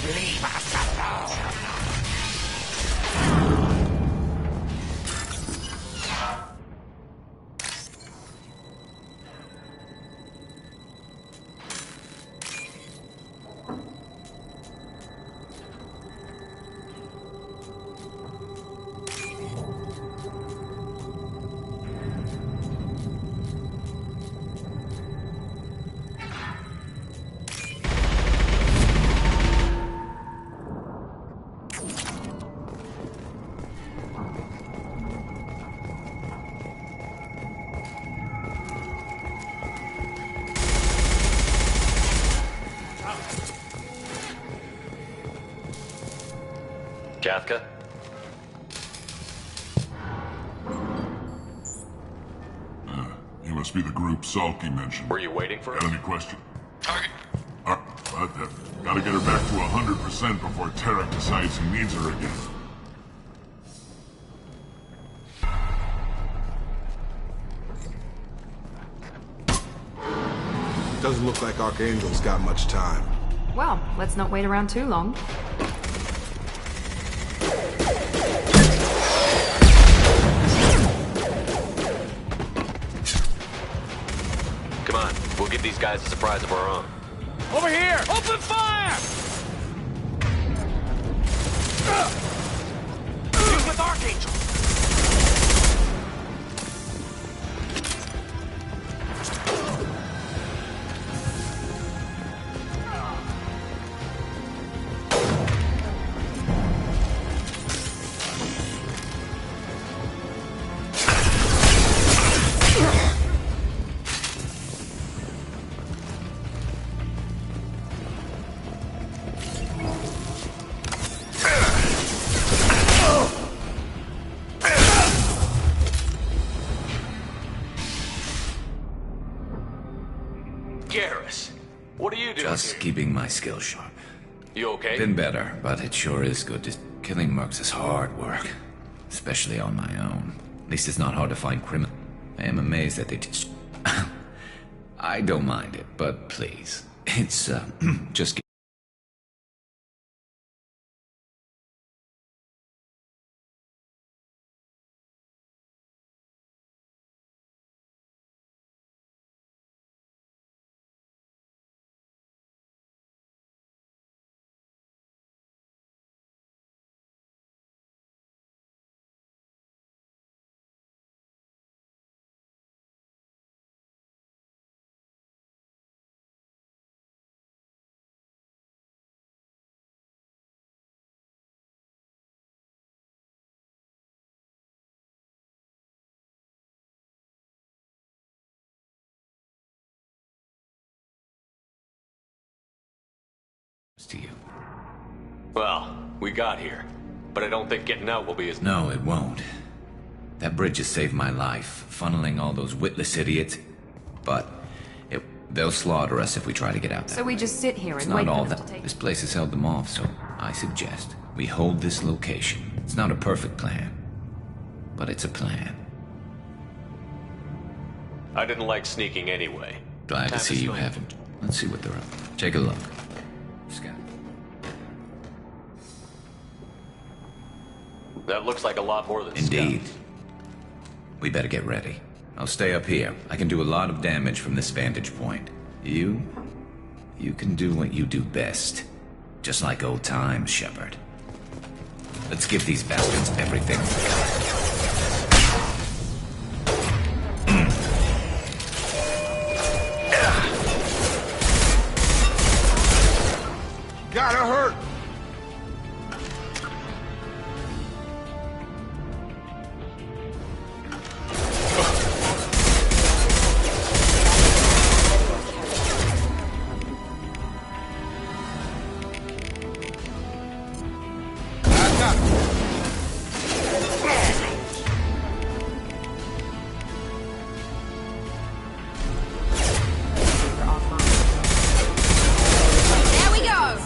Leave us alone. Kafka? You must be the group Salky mentioned. Were you waiting for us? Got any question? Target. Gotta get her back to 100% before Tarek decides he needs her again. Doesn't look like Archangel's got much time. Well, let's not wait around too long. Come on, we'll give these guys a surprise of our own. Over here! Open fire! Just keeping my skills sharp. You okay? Been better, but it sure is good to... Killing mercs is hard work. Especially on my own. At least it's not hard to find criminals. I am amazed that they just... I don't mind it, but please. It's, just... to you. Well, we got here. But I don't think getting out will be as... No, it won't. That bridge has saved my life, funneling all those witless idiots. But they'll slaughter us if we try to get out there. So we just sit here It's and wait not for all them that. to take... This place has held them off, so I suggest we hold this location. It's not a perfect plan, but it's a plan. I didn't like sneaking anyway. Glad to Time see you spend. haven't. Let's see what they're up to. Take a look. Scout. That looks like a lot more than Indeed. We better get ready. I'll stay up here. I can do a lot of damage from this vantage point. You can do what you do best. Just like old times, Shepard. Let's give these bastards everything. Gotta hurt! There we go!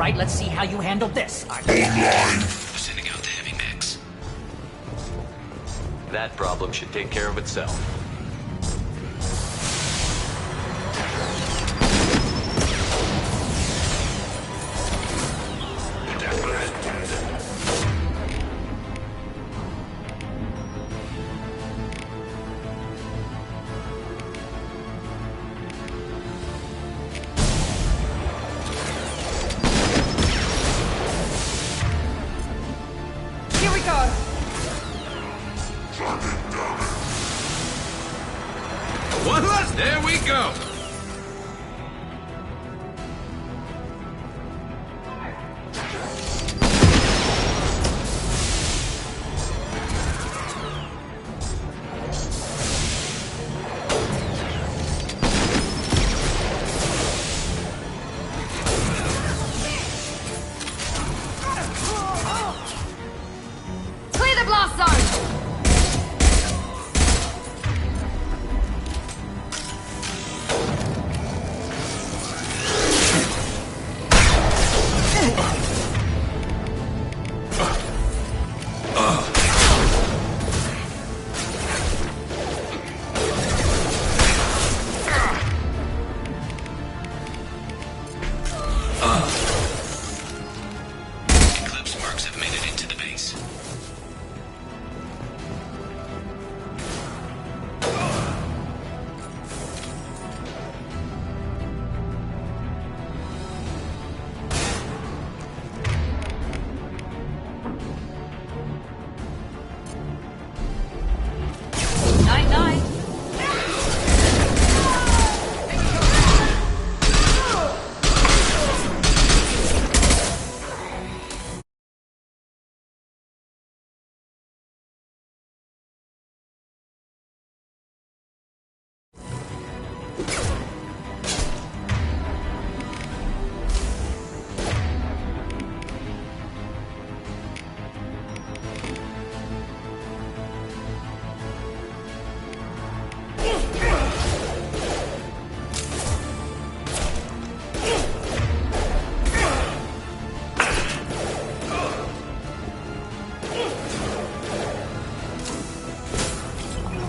right, let's see how you handle this. Sending out the heavy mix. That problem should take care of itself. Here we go! One less. There we go. Clear the blast zone! Eclipse marks have made it into the base. Night-night.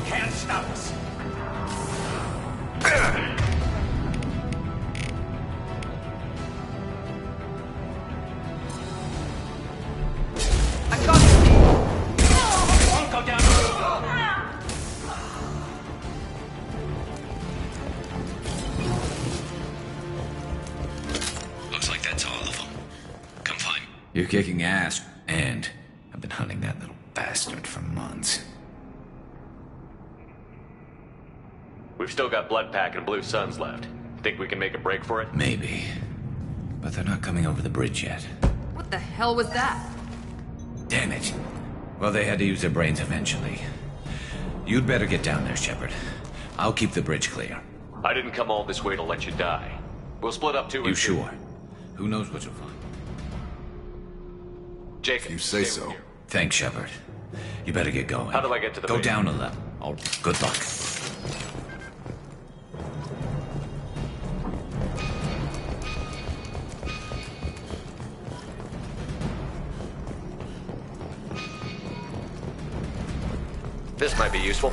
Can't stop us. I got it! Won't go down. Looks like that's all of them. Come find me. You're kicking ass, and I've been hunting that little bastard for months. We've still got Blood Pack and Blue Suns left. Think we can make a break for it? Maybe. But they're not coming over the bridge yet. What the hell was that? Damn it. Well, they had to use their brains eventually. You'd better get down there, Shepard. I'll keep the bridge clear. I didn't come all this way to let you die. We'll split up two You and two. sure? Who knows what you'll find? Jacob, You say stay so. with you. Thanks, Shepard. You better get going. How do I get to the Go base? down a level. Oh, good luck. This might be useful.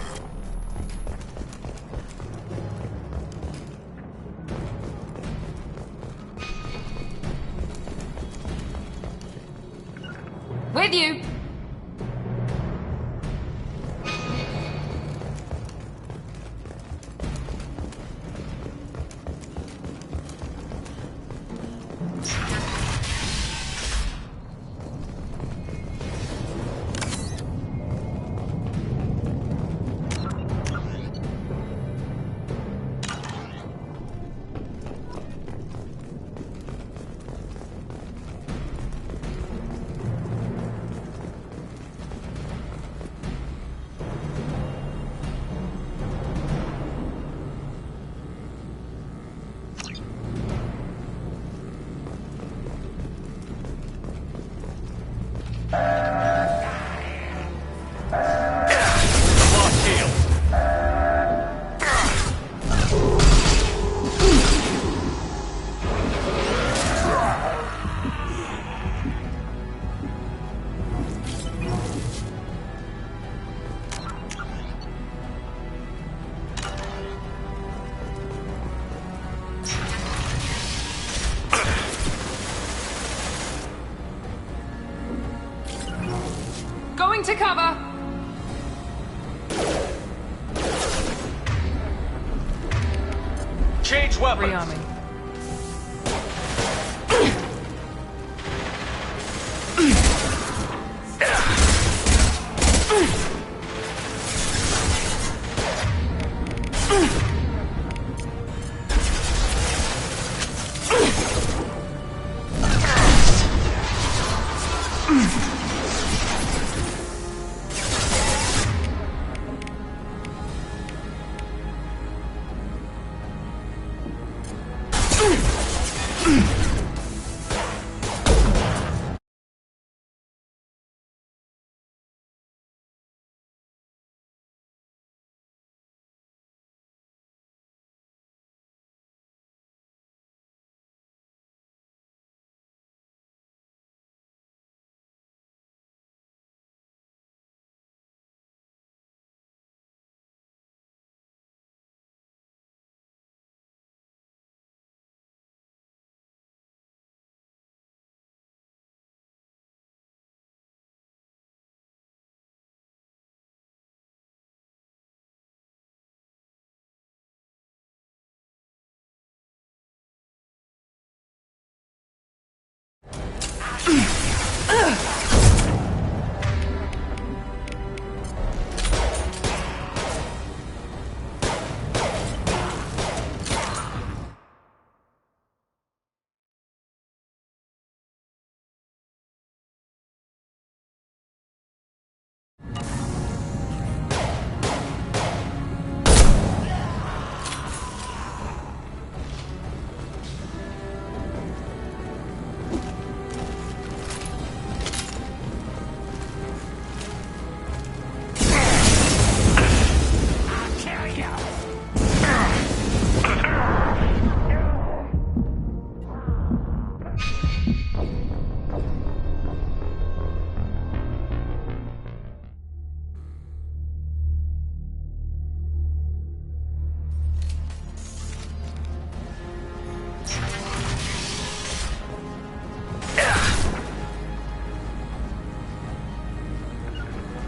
With you! Going to cover! Change weapons! Rearming.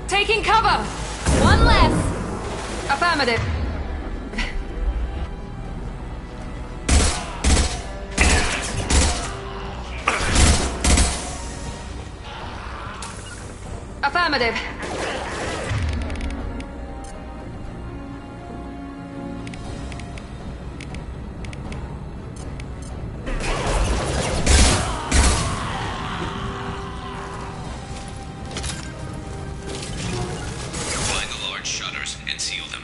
Taking cover! One left! Affirmative. Affirmative. Find the large shutters and seal them.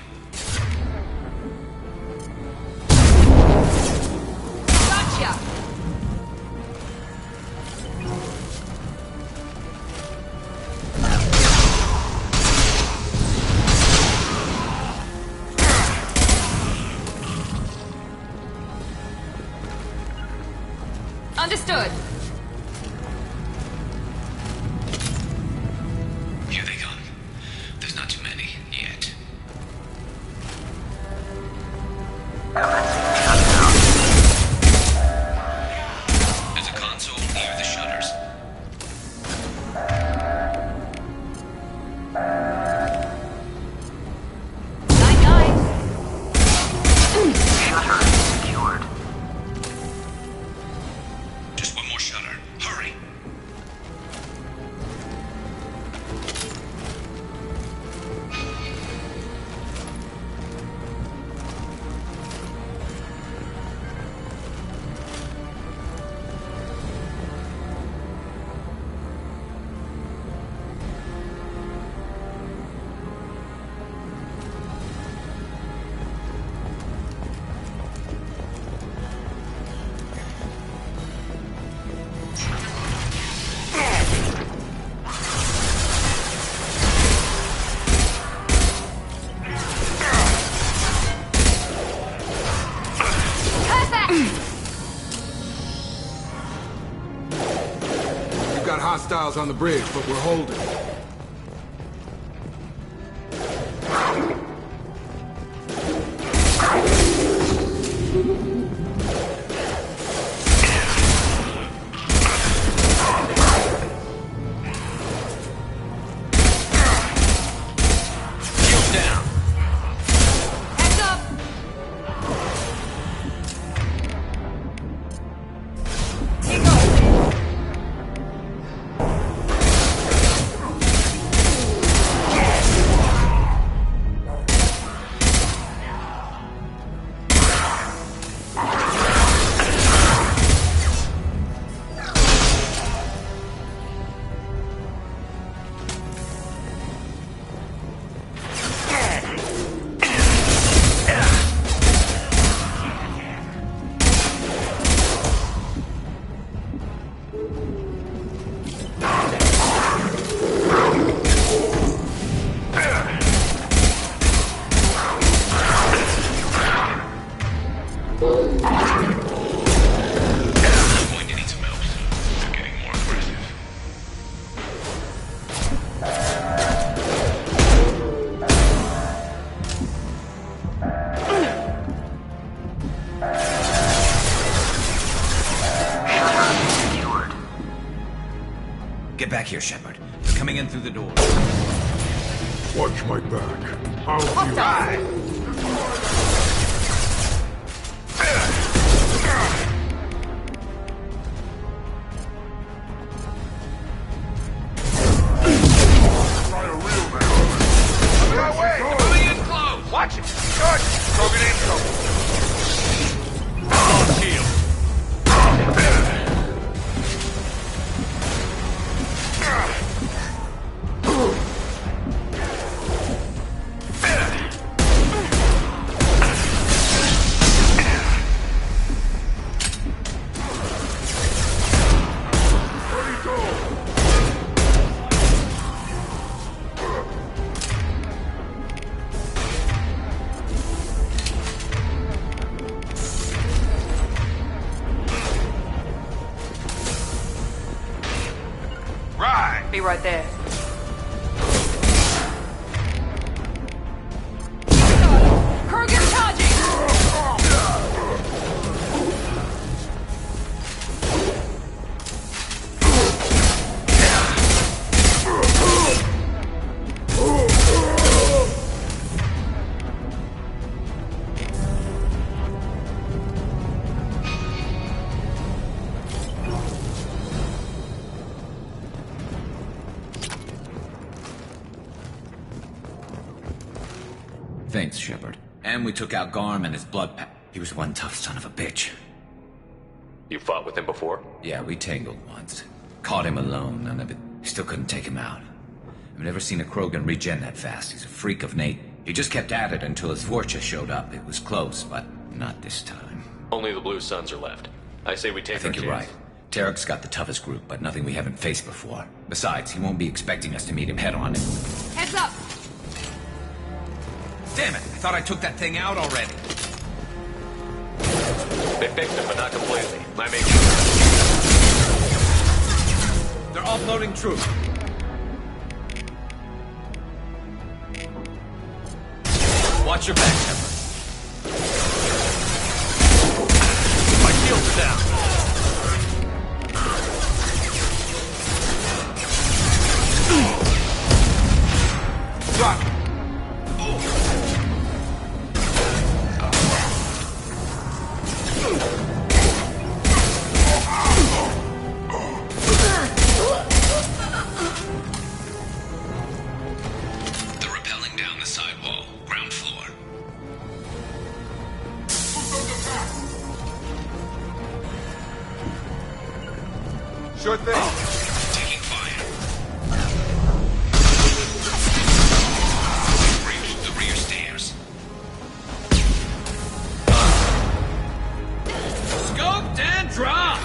Gotcha! Understood. Here they come. There's not too many yet. There's a console near the shutters. Just one more shutter. Hurry. We've got hostiles on the bridge, but we're holding. Get back here, Shepard. They're coming in through the door. Watch my back. I'll be right. Watch it! Charge! Krogan info! On shield! Be right there. Krogan charging! Thanks, Shepard. And we took out Garm and his blood pack. He was one tough son of a bitch. You fought with him before? Yeah, we tangled once. Caught him alone, none of it. Still couldn't take him out. I've never seen a Krogan regen that fast. He's a freak of nature. He just kept at it until his Vorcha showed up. It was close, but not this time. Only the Blue Suns are left. I say we take I think you're right. Tarek's got the toughest group, but nothing we haven't faced before. Besides, he won't be expecting us to meet him head-on. Heads up! Damn it! I thought I took that thing out already. They fixed him, but not completely. Might make They're offloading troops. Watch your back, Shepard. My shields are down. Drop. They're rappelling down the side wall, ground floor. Sure thing. Taking fire. Reach the rear stairs. Scoped and dropped!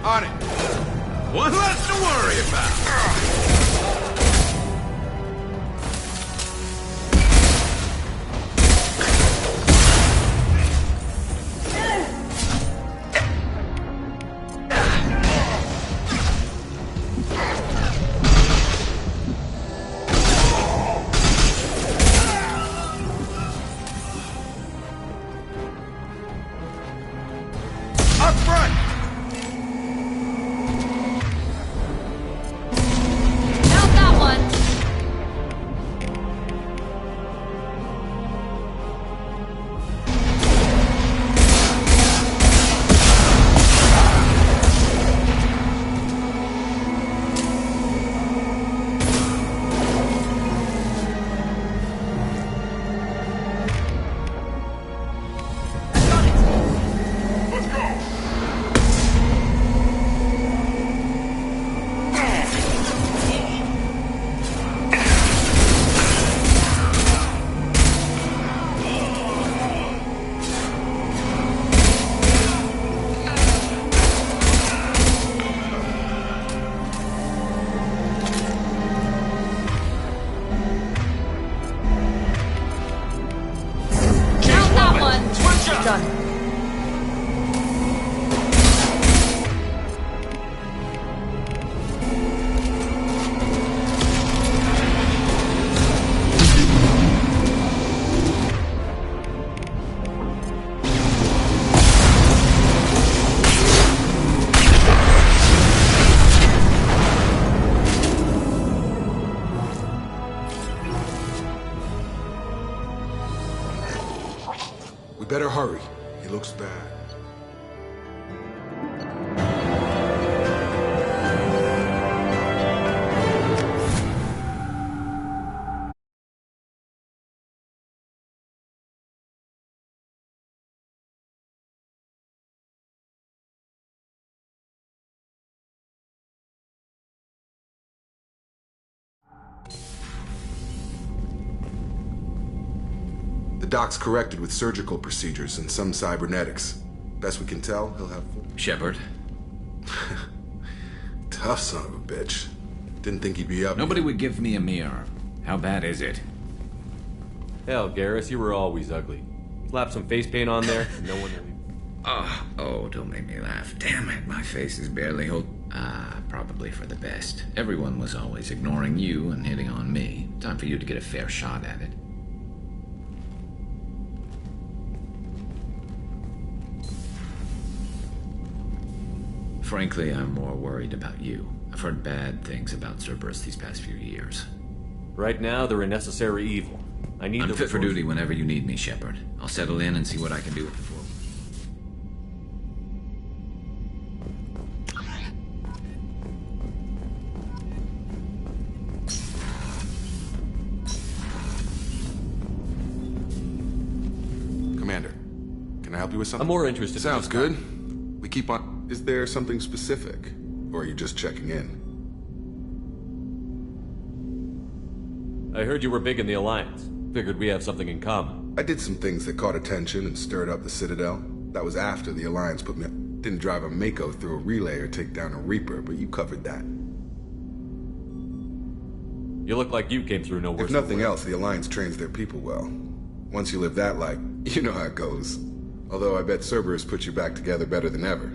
On it. One less to worry about. Up front. doc's corrected with surgical procedures and some cybernetics. Best we can tell, he'll have... Shepard? Tough son of a bitch. Didn't think he'd be up. Nobody would give me a mirror. How bad is it? Hell, Garrus, you were always ugly. Slap some face paint on there, and no one will... Oh, don't make me laugh. Damn it, my face is barely probably for the best. Everyone was always ignoring you and hitting on me. Time for you to get a fair shot at it. Frankly, I'm more worried about you. I've heard bad things about Cerberus these past few years. Right now, they're a necessary evil. I'm fit for duty whenever you need me, Shepard. I'll settle in and see what I can do with the force. Commander, can I help you with something? I'm more interested. Sounds good. We keep on... Is there something specific? Or are you just checking in? I heard you were big in the Alliance. Figured we have something in common. I did some things that caught attention and stirred up the Citadel. That was after the Alliance put me... Didn't drive a Mako through a relay or take down a Reaper, but you covered that. You look like you came through no worse. If nothing else, the Alliance trains their people well. Once you live that life, you know how it goes. Although I bet Cerberus puts you back together better than ever.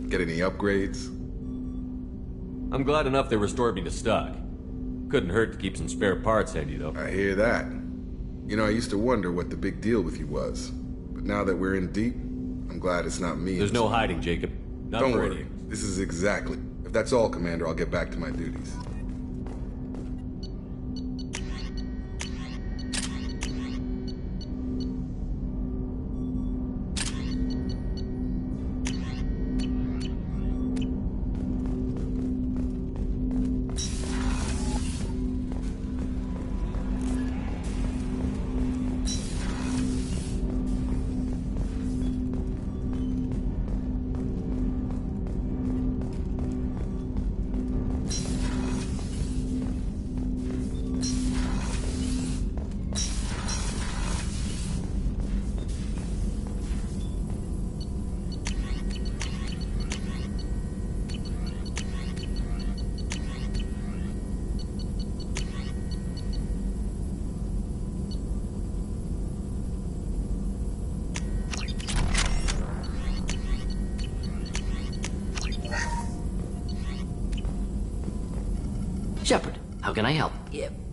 Get any upgrades? I'm glad enough they restored me to stock. Couldn't hurt to keep some spare parts handy, though. I hear that. You know, I used to wonder what the big deal with you was. But now that we're in deep, I'm glad it's not me. There's no hiding, Jacob. Not Don't for worry. you. This is exactly... If that's all, Commander, I'll get back to my duties. Shepard, how can I help?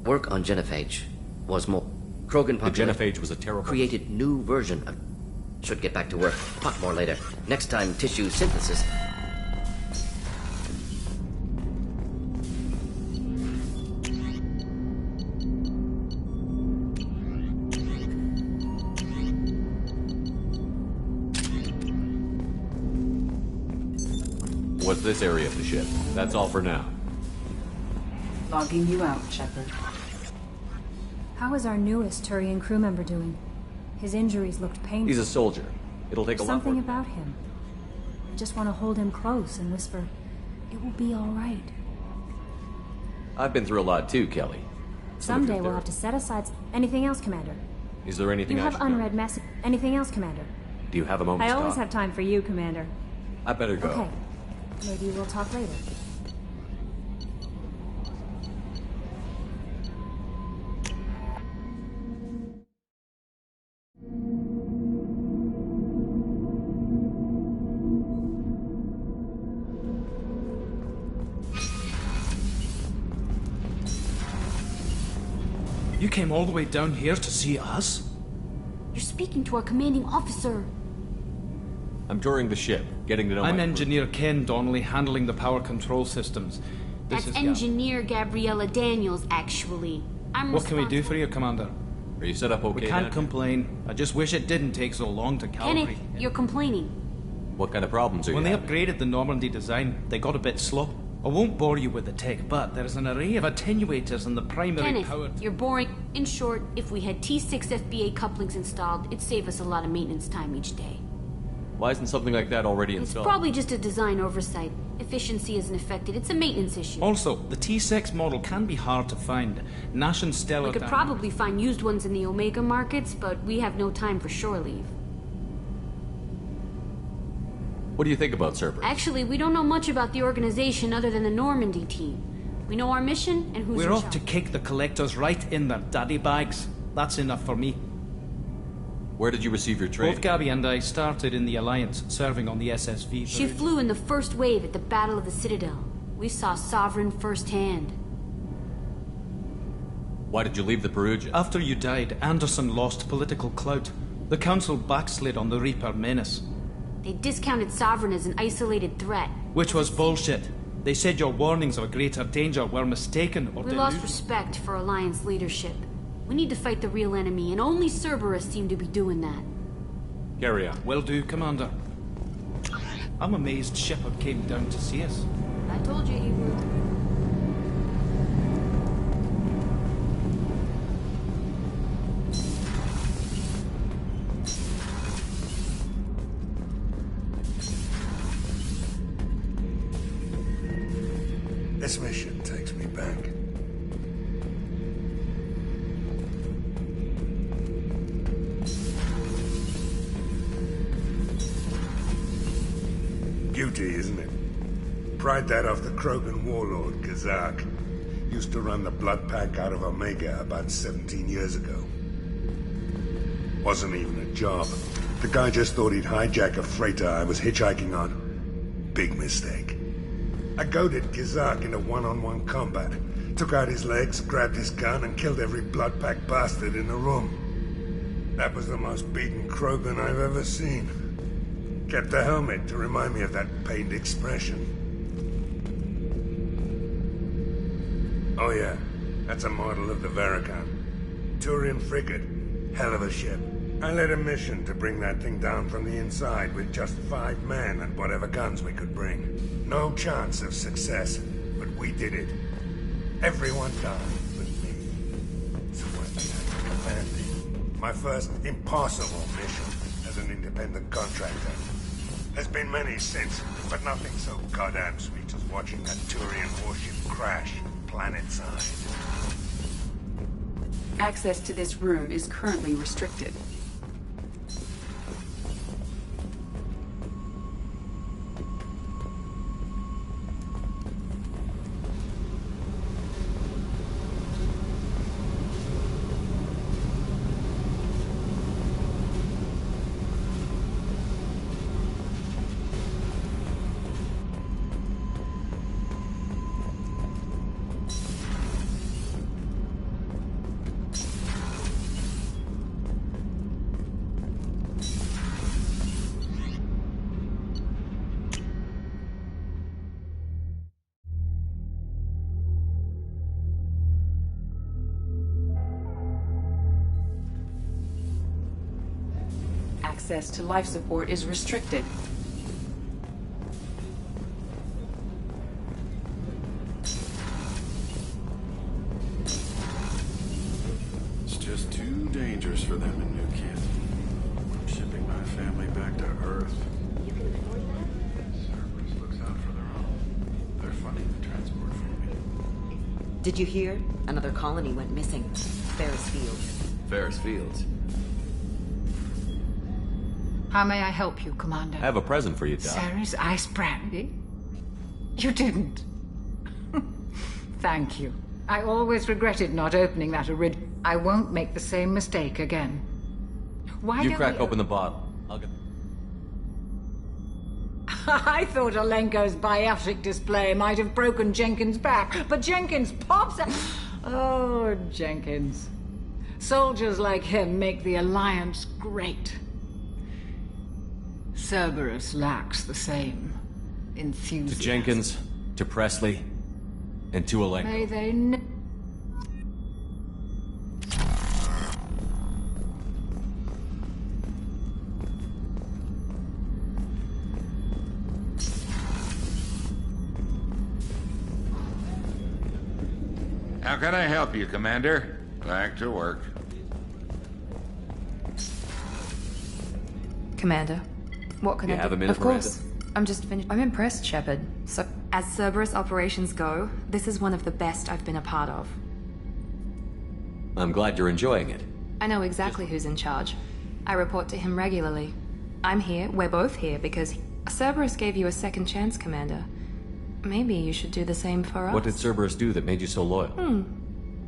Work on genophage was more... Krogan population... The genophage was a terrible... Created new version of... Should get back to work. Talk more later. Next time, tissue synthesis... What's this area of the ship? That's all for now. Logging you out, Shepard. How is our newest Turian crew member doing? His injuries looked painful. He's a soldier. It'll take There's a lot more... something about him. I just want to hold him close and whisper, it will be all right. I've been through a lot too, Kelly. Someday we'll have to set aside... Anything else, Commander? Is there anything You I have should know? unread message... Anything else, Commander? Do you have a moment I to always talk? have time for you, Commander. I better go. Okay. Maybe we'll talk later. You came all the way down here to see us? You're speaking to our commanding officer. I'm touring the ship, getting to know I'm my Engineer Ken Donnelly, handling the power control systems. This That's is Engineer Gabriella Daniels, actually. What can we do for you, Commander? Are you set up okay? We can't down complain. I just wish it didn't take so long to Kenneth, calibrate. you're complaining. here? What kind of problems are When you they having? upgraded the Normandy design, they got a bit slow. I won't bore you with the tech, but there is an array of attenuators in the primary Kenneth, power... you're boring. In short, if we had T6 FBA couplings installed, it'd save us a lot of maintenance time each day. Why isn't something like that already installed? Probably just a design oversight. Efficiency isn't affected. It's a maintenance issue. Also, the T6 model can be hard to find. Nash and Stella... We could probably find used ones in the Omega markets, but we have no time for shore leave. What do you think about Cerberus? Actually, we don't know much about the organization other than the Normandy team. We know our mission and who's We're in off charge. to kick the Collectors right in their daddy bags. That's enough for me. Where did you receive your training? Both Gabby and I started in the Alliance, serving on the SSV. She flew in the first wave at the Battle of the Citadel. We saw Sovereign firsthand. Why did you leave the Perugia? After you died, Anderson lost political clout. The Council backslid on the Reaper menace. They discounted Sovereign as an isolated threat. Which was bullshit. They said your warnings of a greater danger were mistaken or We lost respect for Alliance leadership. We need to fight the real enemy, and only Cerberus seem to be doing that. Carry on. Will do, Commander. I'm amazed Shepard came down to see us. I told you he would. This mission takes me back. Beauty, isn't it? Pried that off the Krogan warlord, Gazak. Used to run the Blood Pack out of Omega about 17 years ago. Wasn't even a job. The guy just thought he'd hijack a freighter I was hitchhiking on. Big mistake. I goaded Gazak into one-on-one combat. Took out his legs, grabbed his gun, and killed every Blood Pack bastard in the room. That was the most beaten Krogan I've ever seen. Kept the helmet to remind me of that pained expression. Oh yeah, that's a model of the Veracon. Turian frigate. Hell of a ship. I led a mission to bring that thing down from the inside with just 5 men and whatever guns we could bring. No chance of success, but we did it. Everyone died but me. So I began commanding. My first impossible mission as an independent contractor. There's been many since, but nothing so goddamn sweet as watching that Turian warship crash planet-side. Access to this room is currently restricted. Access to life support is restricted. It's just too dangerous for them in New Kent. I'm shipping my family back to Earth. Cerberus looks out for their own. They're funding the transport for me. Did you hear? Another colony went missing. Ferris Fields. Ferris Fields. How may I help you, Commander? I have a present for you, Doc. Sarah's ice brandy? You didn't. Thank you. I always regretted not opening that original. I won't make the same mistake again. Why You don't crack we... open the bottle. I'll get... I thought Alenko's biotic display might have broken Jenkins' back, but Jenkins pops out... Oh, Jenkins. Soldiers like him make the Alliance great. Cerberus lacks the same enthusiasm. To Jenkins, to Presley, and to Alenko. May they How can I help you, Commander? Back to work. Commander, What can You I have do? a minute, Of course. I'm just finished. I'm impressed, Shepard. So, as Cerberus operations go, this is one of the best I've been a part of. I'm glad you're enjoying it. I know exactly who's in charge. I report to him regularly. I'm here, we're both here, because Cerberus gave you a second chance, Commander. Maybe you should do the same for us. What did Cerberus do that made you so loyal?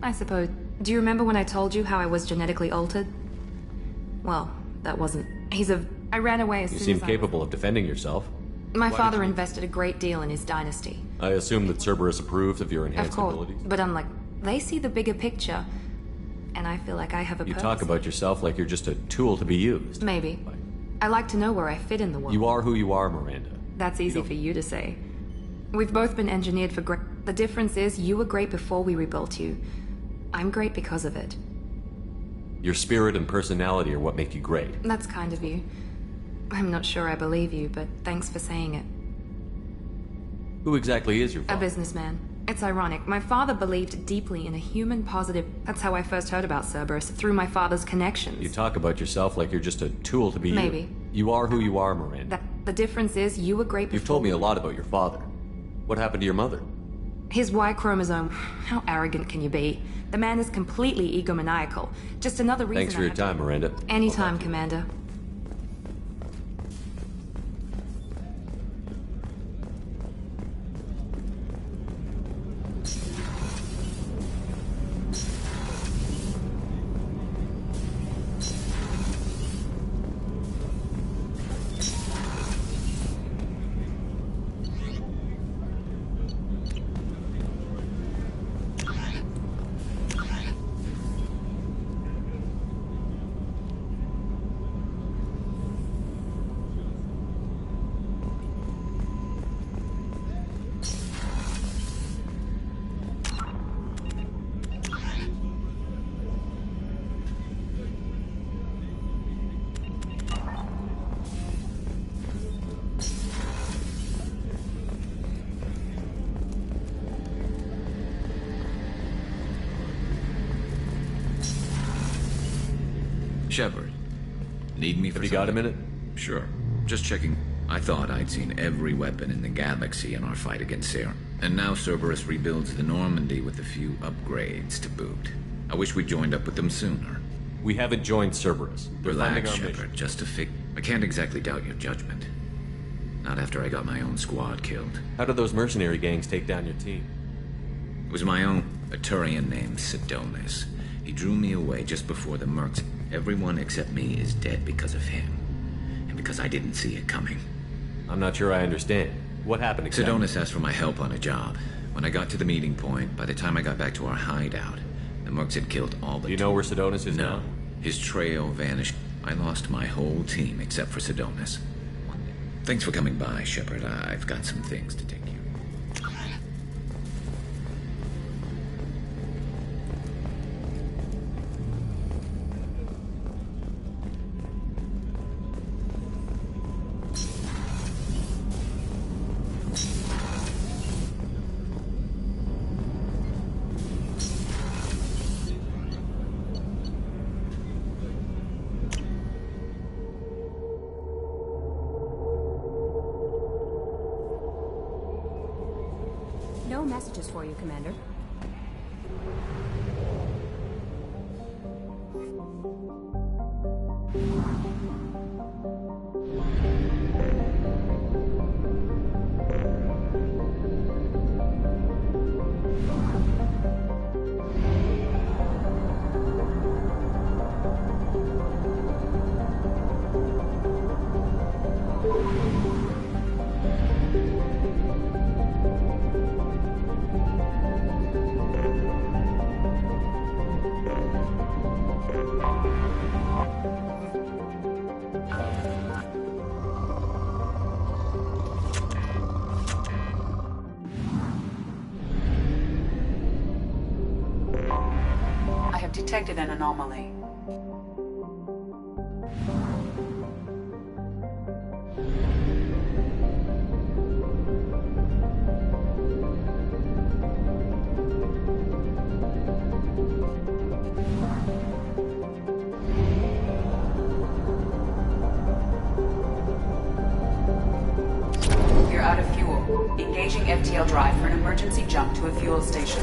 I suppose. Do you remember when I told you how I was genetically altered? Well, that wasn't. I ran away as You soon seem as capable of defending yourself. My Why father did you- invested a great deal in his dynasty. I assume that Cerberus approves of your Of enhanced course. abilities. But I'm like, they see the bigger picture. And I feel like I have a You purpose. talk about yourself like you're just a tool to be used. Maybe. I like to know where I fit in the world. You are who you are, Miranda. That's easy for you to say. We've both been engineered for great. The difference is you were great before we rebuilt you. I'm great because of it. Your spirit and personality are what make you great. That's kind of you. I'm not sure I believe you, but thanks for saying it. Who exactly is your A father? businessman. It's ironic. My father believed deeply in a human positive. That's how I first heard about Cerberus, through my father's connections. You talk about yourself like you're just a tool to be Maybe. used. You are who you are, Miranda. The difference is you were great before. You've told me a lot about your father. What happened to your mother? His Y chromosome. How arrogant can you be? The man is completely egomaniacal. Just another reason. Thanks for your time, Miranda. Anytime, Commander. Shepard, need me for Have you got a minute? Sure. Just checking. I thought I'd seen every weapon in the galaxy in our fight against Saren. And now Cerberus rebuilds the Normandy with a few upgrades to boot. I wish we joined up with them sooner. We haven't joined Cerberus. They're funding Relax, our mission. Shepard. Just a I can't exactly doubt your judgment. Not after I got my own squad killed. How did those mercenary gangs take down your team? It was my own, a Turian named Sidonis. He drew me away just before the Mercs. Everyone except me is dead because of him. And because I didn't see it coming. I'm not sure I understand. What happened exactly? Sidonis asked for my help on a job. When I got to the meeting point, by the time I got back to our hideout, the Mercs had killed all but Do you know where Sidonis is now? No. His trail vanished. I lost my whole team except for Sidonis. Thanks for coming by, Shepard. I've got some things to take care of. No messages for you, Commander. I have detected an anomaly. Engaging FTL drive for an emergency jump to a fuel station.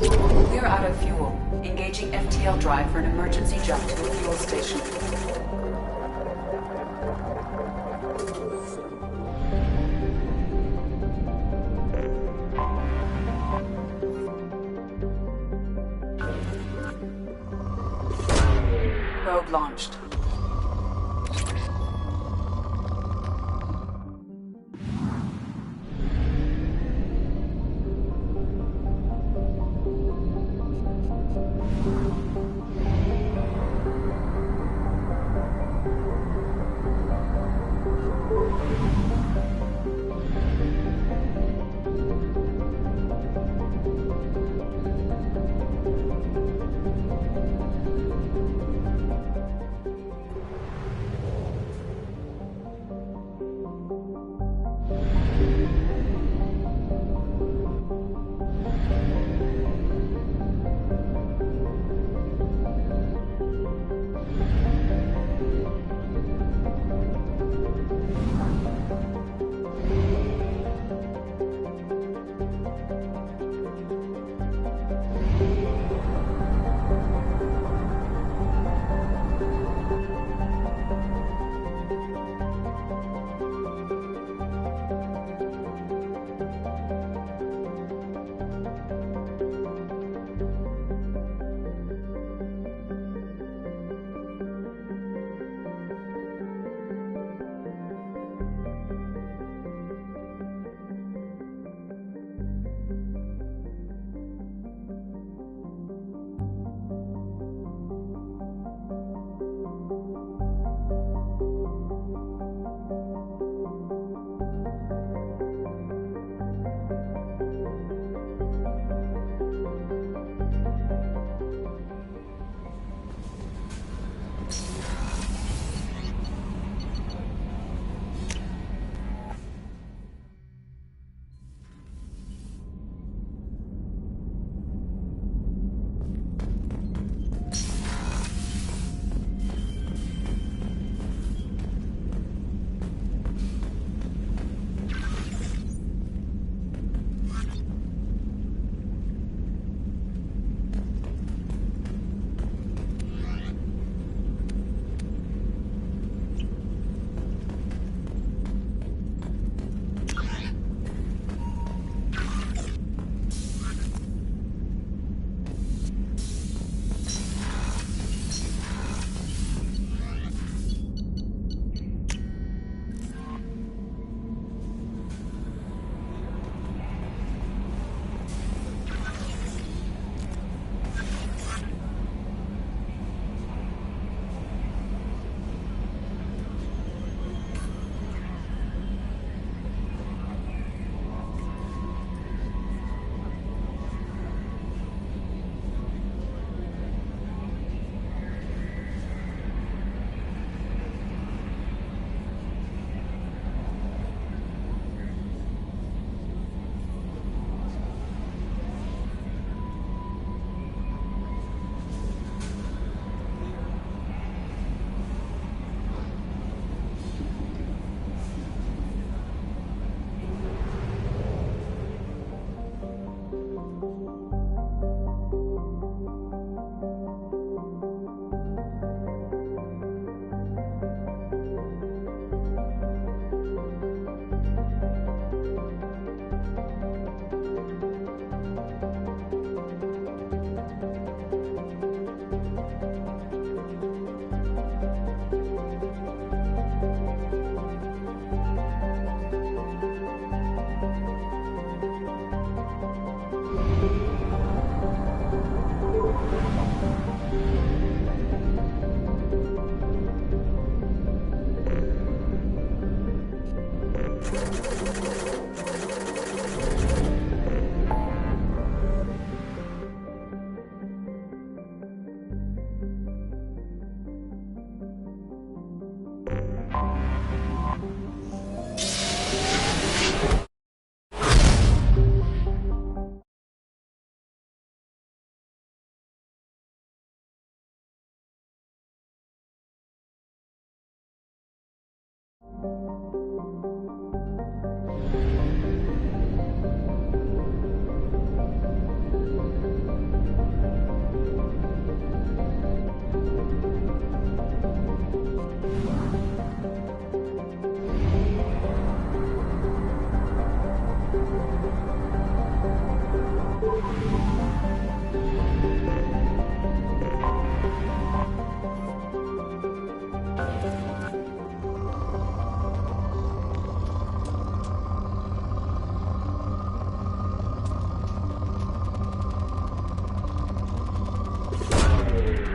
We're out of fuel. Engaging FTL drive for an emergency jump to the fuel station. Probe launched.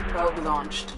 Probe launched.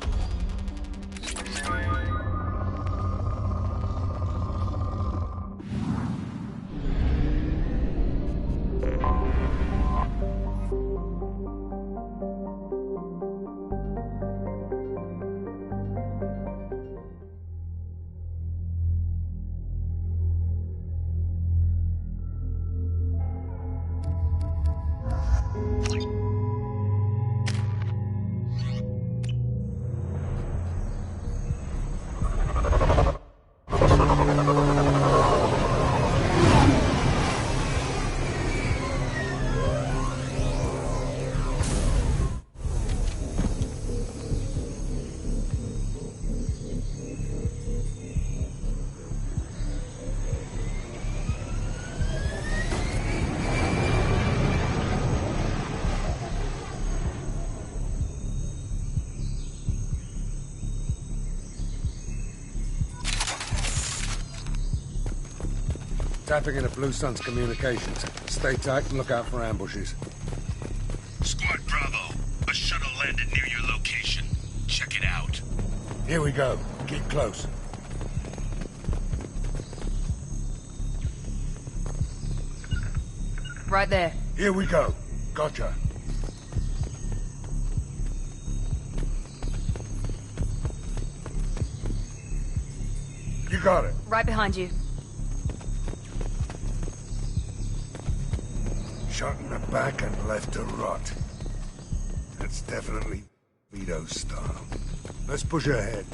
Tapping into Blue Sun's communications. Stay tight and look out for ambushes. Squad Bravo, a shuttle landed near your location. Check it out. Here we go. Keep close. Right there. Here we go. Gotcha. You got it. Right behind you. Shot in the back and left to rot. That's definitely Vito style. Let's push ahead.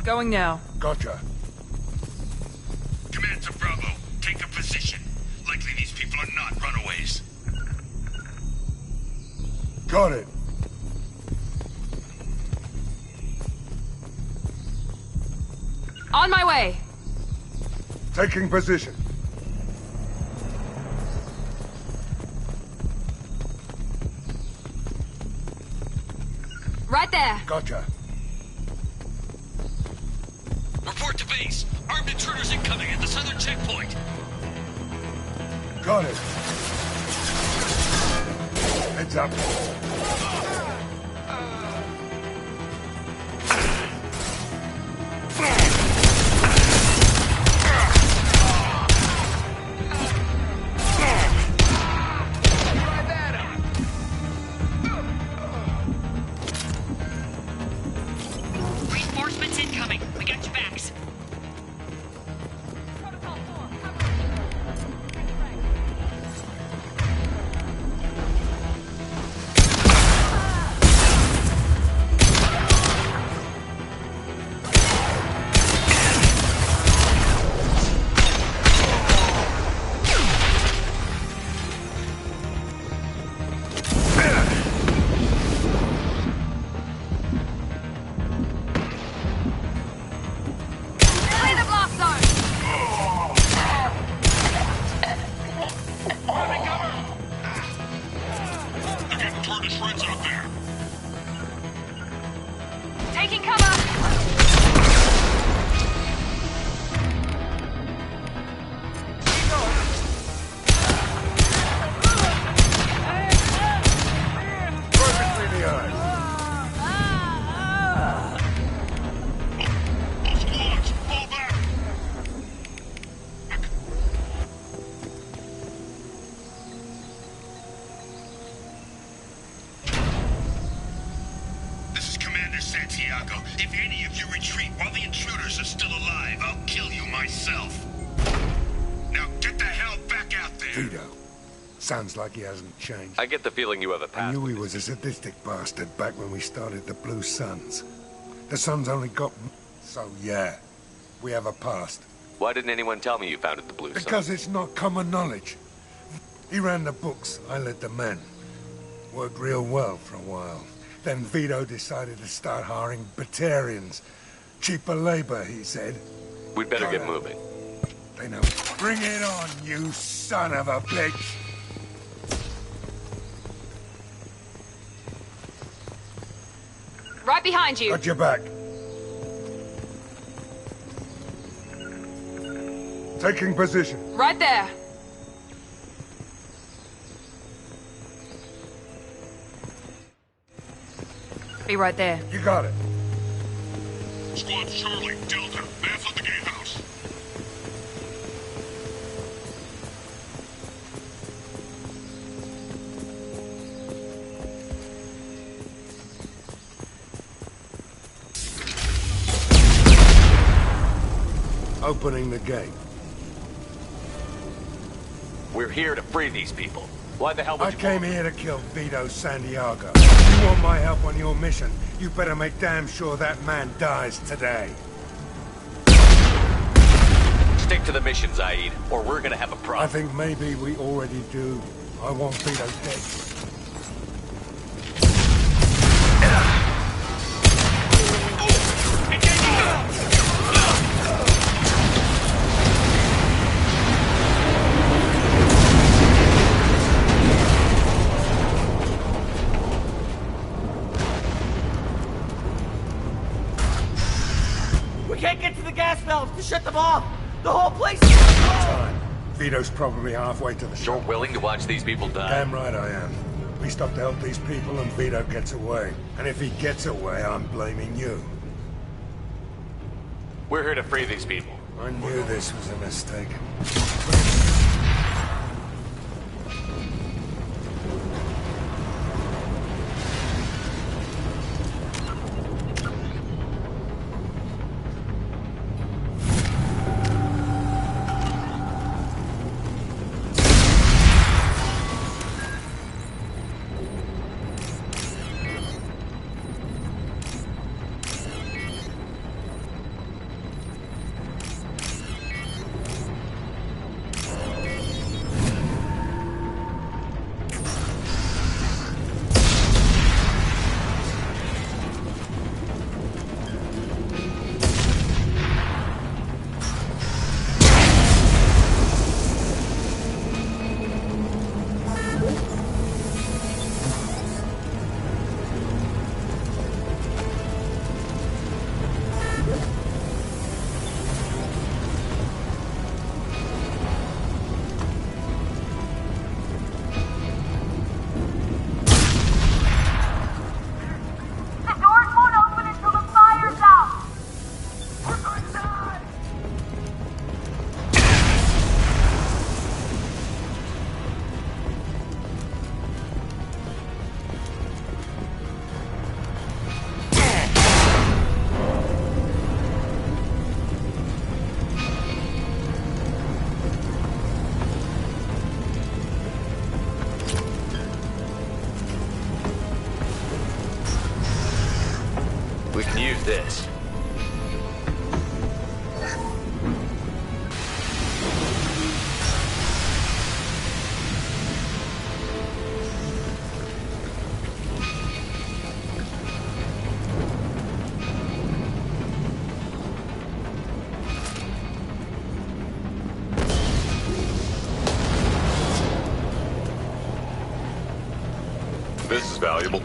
Going now. Gotcha. Command to Bravo, take a position. Likely these people are not runaways. Got it. On my way. Taking position. Right there. Gotcha. Report to base. Armed intruders incoming at the southern checkpoint. Got it. Heads up. Reinforcements incoming. We got your backs. Clear the blast zone. They're getting turned to shreds out there. Taking cover. Right between the eyes. Squads, fall back. This is Commander Santiago. If any of you retreat while the intruders are still alive, I'll kill you myself. Now get the hell back out there. Vito. Sounds like he hasn't changed. I get the feeling you have a I past. knew he was a sadistic bastard back when we started the Blue Suns. The Suns only got... So yeah, we have a past. Why didn't anyone tell me you founded the Blue Sun? Because it's not common knowledge. He ran the books, I led the men. Worked real well for a while. Then Vito decided to start hiring Batarians. Cheaper labor, he said. We'd better get moving. They know. Bring it on, you son of a bitch! Right behind you. Got your back. Taking position. Right there. Be right there. You got it. Squad Charlie, Delta, mass on the gatehouse. Opening the gate. We're here to free these people. Why the hell would I you... came here to kill Vito Santiago. If you want my help on your mission, you better make damn sure that man dies today. Stick to the mission, Zaid, or we're gonna have a problem. I think maybe we already do. I want Vito dead. We can't get to the gas valves to shut them off! The whole place is... Time. Vito's probably halfway to the shop. You're willing to watch these people die? Damn right I am. We stop to help these people and Vito gets away. And if he gets away, I'm blaming you. We're here to free these people. I knew this was a mistake. We can use this. This is valuable.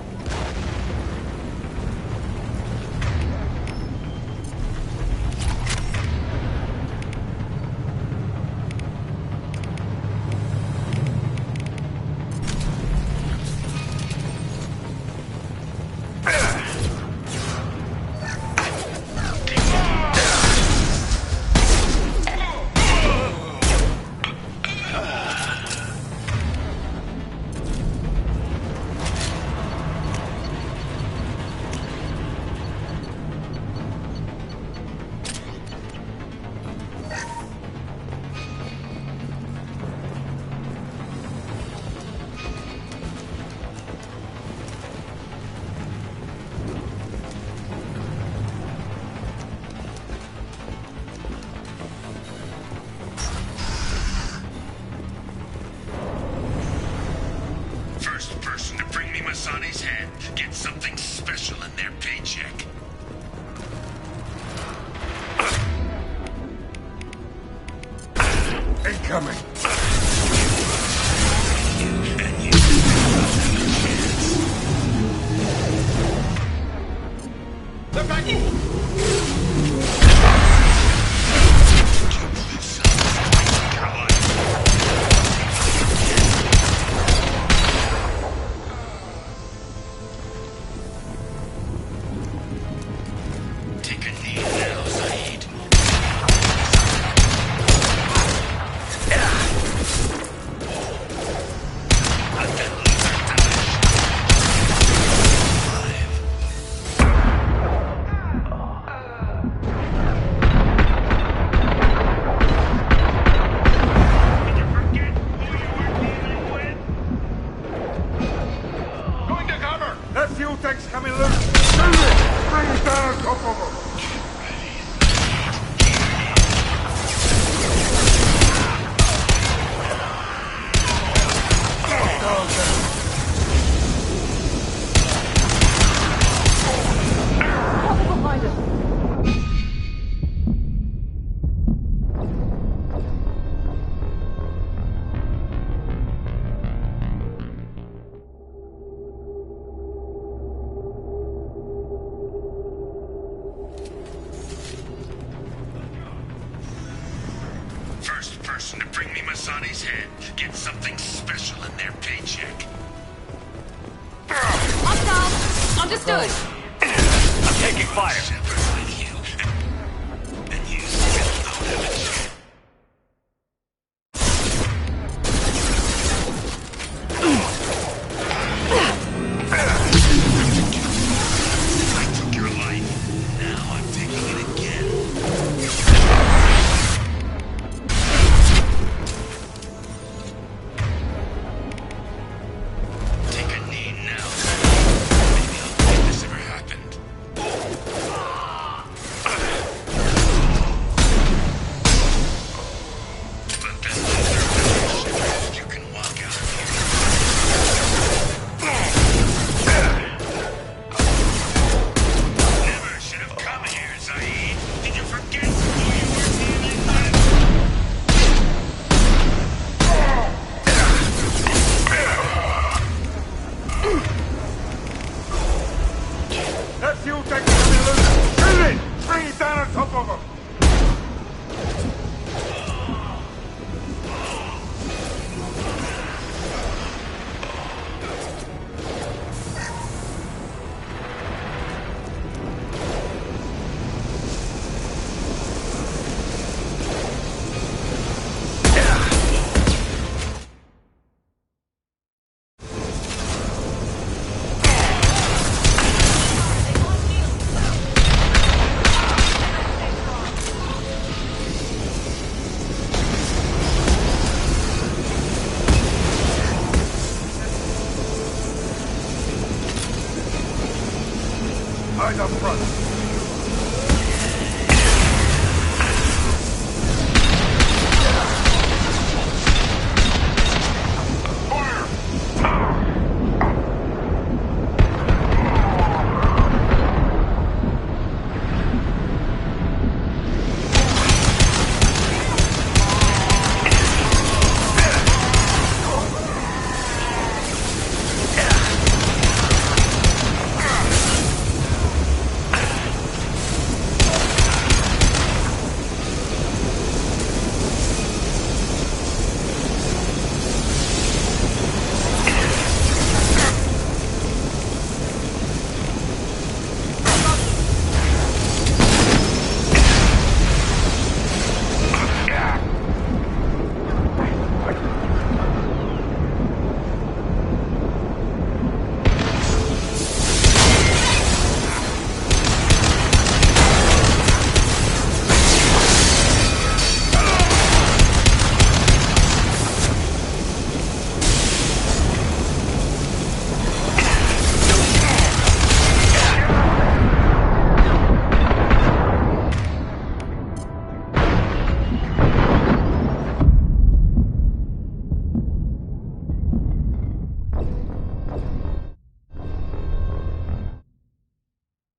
First person to bring me Masani's head gets something special in their paycheck. Incoming! They're back! Take a knee now, Zaid. Going to cover! That fuel tank's coming loose! Bring it down on top of them! Behind us! First person to bring me Masani's head gets something special in their paycheck. Hostile! Understood! I'm taking fire.